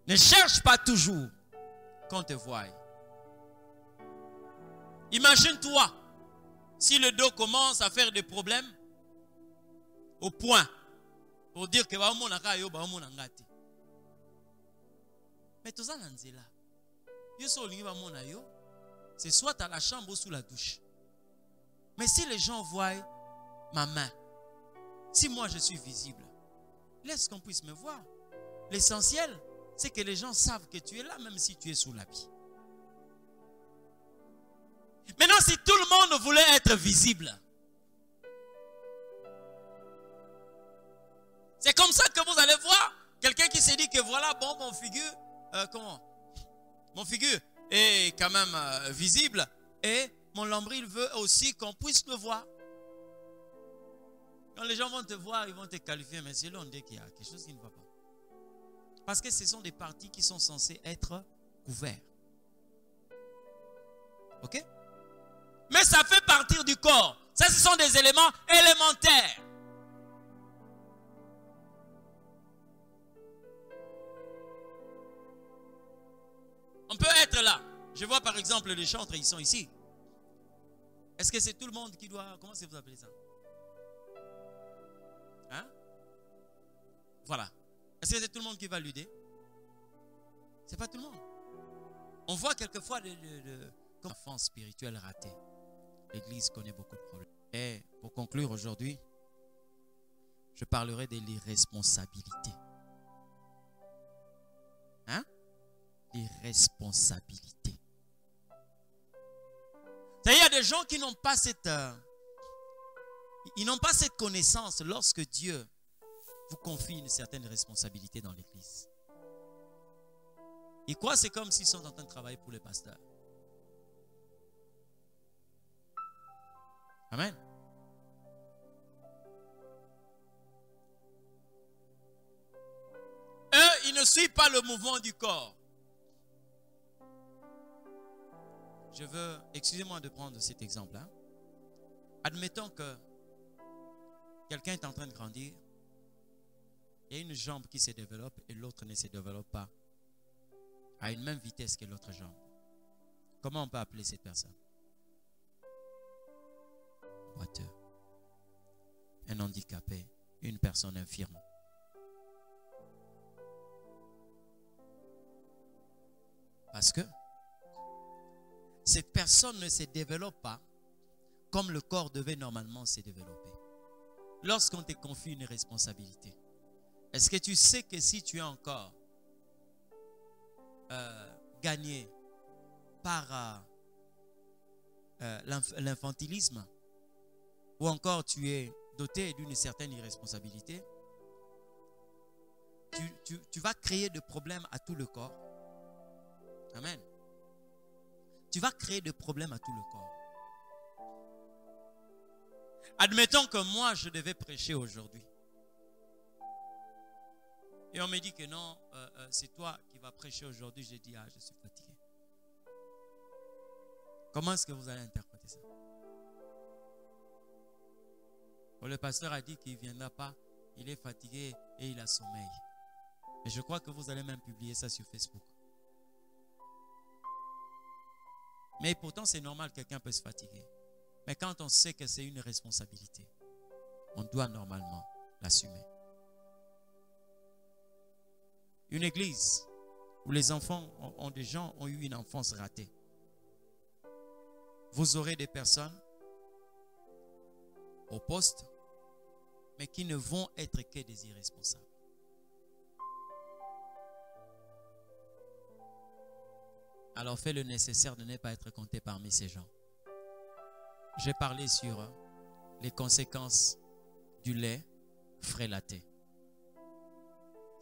Ne cherche pas toujours qu'on te voie. Imagine-toi si le dos commence à faire des problèmes au point pour dire que mais tout ça c'est soit à la chambre ou sous la douche. Mais si les gens voient ma main, si moi je suis visible, laisse qu'on puisse me voir. L'essentiel, c'est que les gens savent que tu es là, même si tu es sous l'habit. Maintenant, si tout le monde voulait être visible, c'est comme ça que vous allez voir quelqu'un qui se dit que voilà, bon, mon figure, mon figure est quand même visible et mon nombril veut aussi qu'on puisse le voir. Quand les gens vont te voir, ils vont te qualifier, mais c'est là on dit qu'il y a quelque chose qui ne va pas. Parce que ce sont des parties qui sont censées être couvertes. Ok? Mais ça fait partir du corps. Ça, ce sont des éléments élémentaires. On peut être là. Je vois par exemple les chantres, ils sont ici. Est-ce que c'est tout le monde qui doit... Comment vous appelez ça? Hein? Voilà. Est-ce que c'est tout le monde qui va l'aider? C'est pas tout le monde. On voit quelquefois comme enfant spirituel raté. L'Église connaît beaucoup de problèmes. Et pour conclure aujourd'hui, je parlerai de l'irresponsabilité. Hein? L'irresponsabilité. Il y a des gens qui n'ont pas cette connaissance lorsque Dieu vous confie une certaine responsabilité dans l'église. Ils croient que c'est comme s'ils sont en train de travailler pour les pasteurs. Amen. Eux, ils ne suivent pas le mouvement du corps. Je veux, excusez-moi de prendre cet exemple-là. Admettons que quelqu'un est en train de grandir. Il y a une jambe qui se développe et l'autre ne se développe pas à une même vitesse que l'autre jambe. Comment on peut appeler cette personne? Boiteux. Un handicapé, une personne infirme. Parce que cette personne ne se développe pas comme le corps devait normalement se développer. Lorsqu'on te confie une responsabilité, est-ce que tu sais que si tu es encore gagné par l'infantilisme, ou encore tu es doté d'une certaine irresponsabilité, tu vas créer des problèmes à tout le corps. Amen. Tu vas créer des problèmes à tout le corps. Admettons que moi, je devais prêcher aujourd'hui. Et on me dit que non, c'est toi qui vas prêcher aujourd'hui. J'ai dit, ah, je suis fatigué. Comment est-ce que vous allez interpréter ça? Le pasteur a dit qu'il ne viendra pas. Il est fatigué et il a sommeil. Et je crois que vous allez même publier ça sur Facebook. Mais pourtant, c'est normal, quelqu'un peut se fatiguer. Mais quand on sait que c'est une responsabilité, on doit normalement l'assumer. Une église où les enfants des gens ont eu une enfance ratée. Vous aurez des personnes au poste, mais qui ne vont être que des irresponsables. Alors fais le nécessaire de ne pas être compté parmi ces gens. J'ai parlé sur les conséquences du lait frélaté.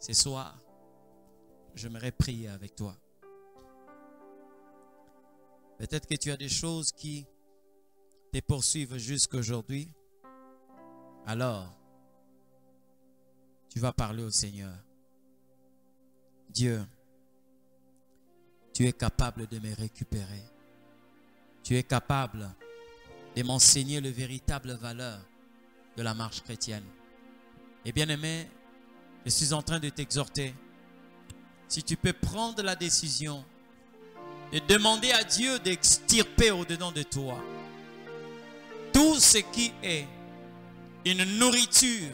Ce soir, j'aimerais prier avec toi. Peut-être que tu as des choses qui te poursuivent jusqu'à aujourd'hui. Alors, tu vas parler au Seigneur. Dieu, tu es capable de me récupérer. Tu es capable de m'enseigner les véritables valeurs de la marche chrétienne. Et bien aimé, je suis en train de t'exhorter. Si tu peux prendre la décision de demander à Dieu d'extirper au-dedans de toi tout ce qui est une nourriture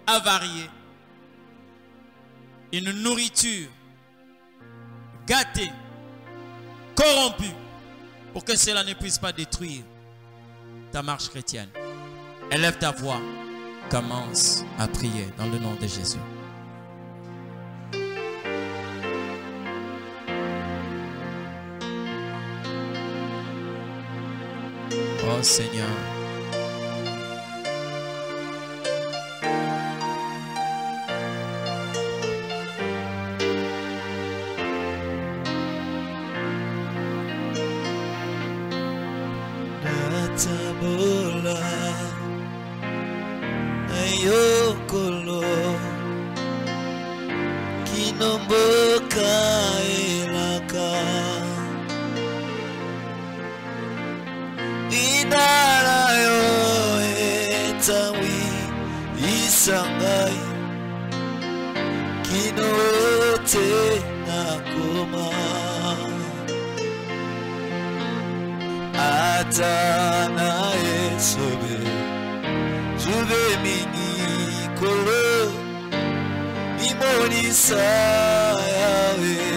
avariée, une nourriture gâtée, corrompue, pour que cela ne puisse pas détruire ta marche chrétienne. Élève ta voix, commence à prier dans le nom de Jésus. Oh Seigneur. Natabola ayokolo kinomboka elaka idarayo etawi isangai kinote nakoma atana esobe sube mini kolo imonisa yawe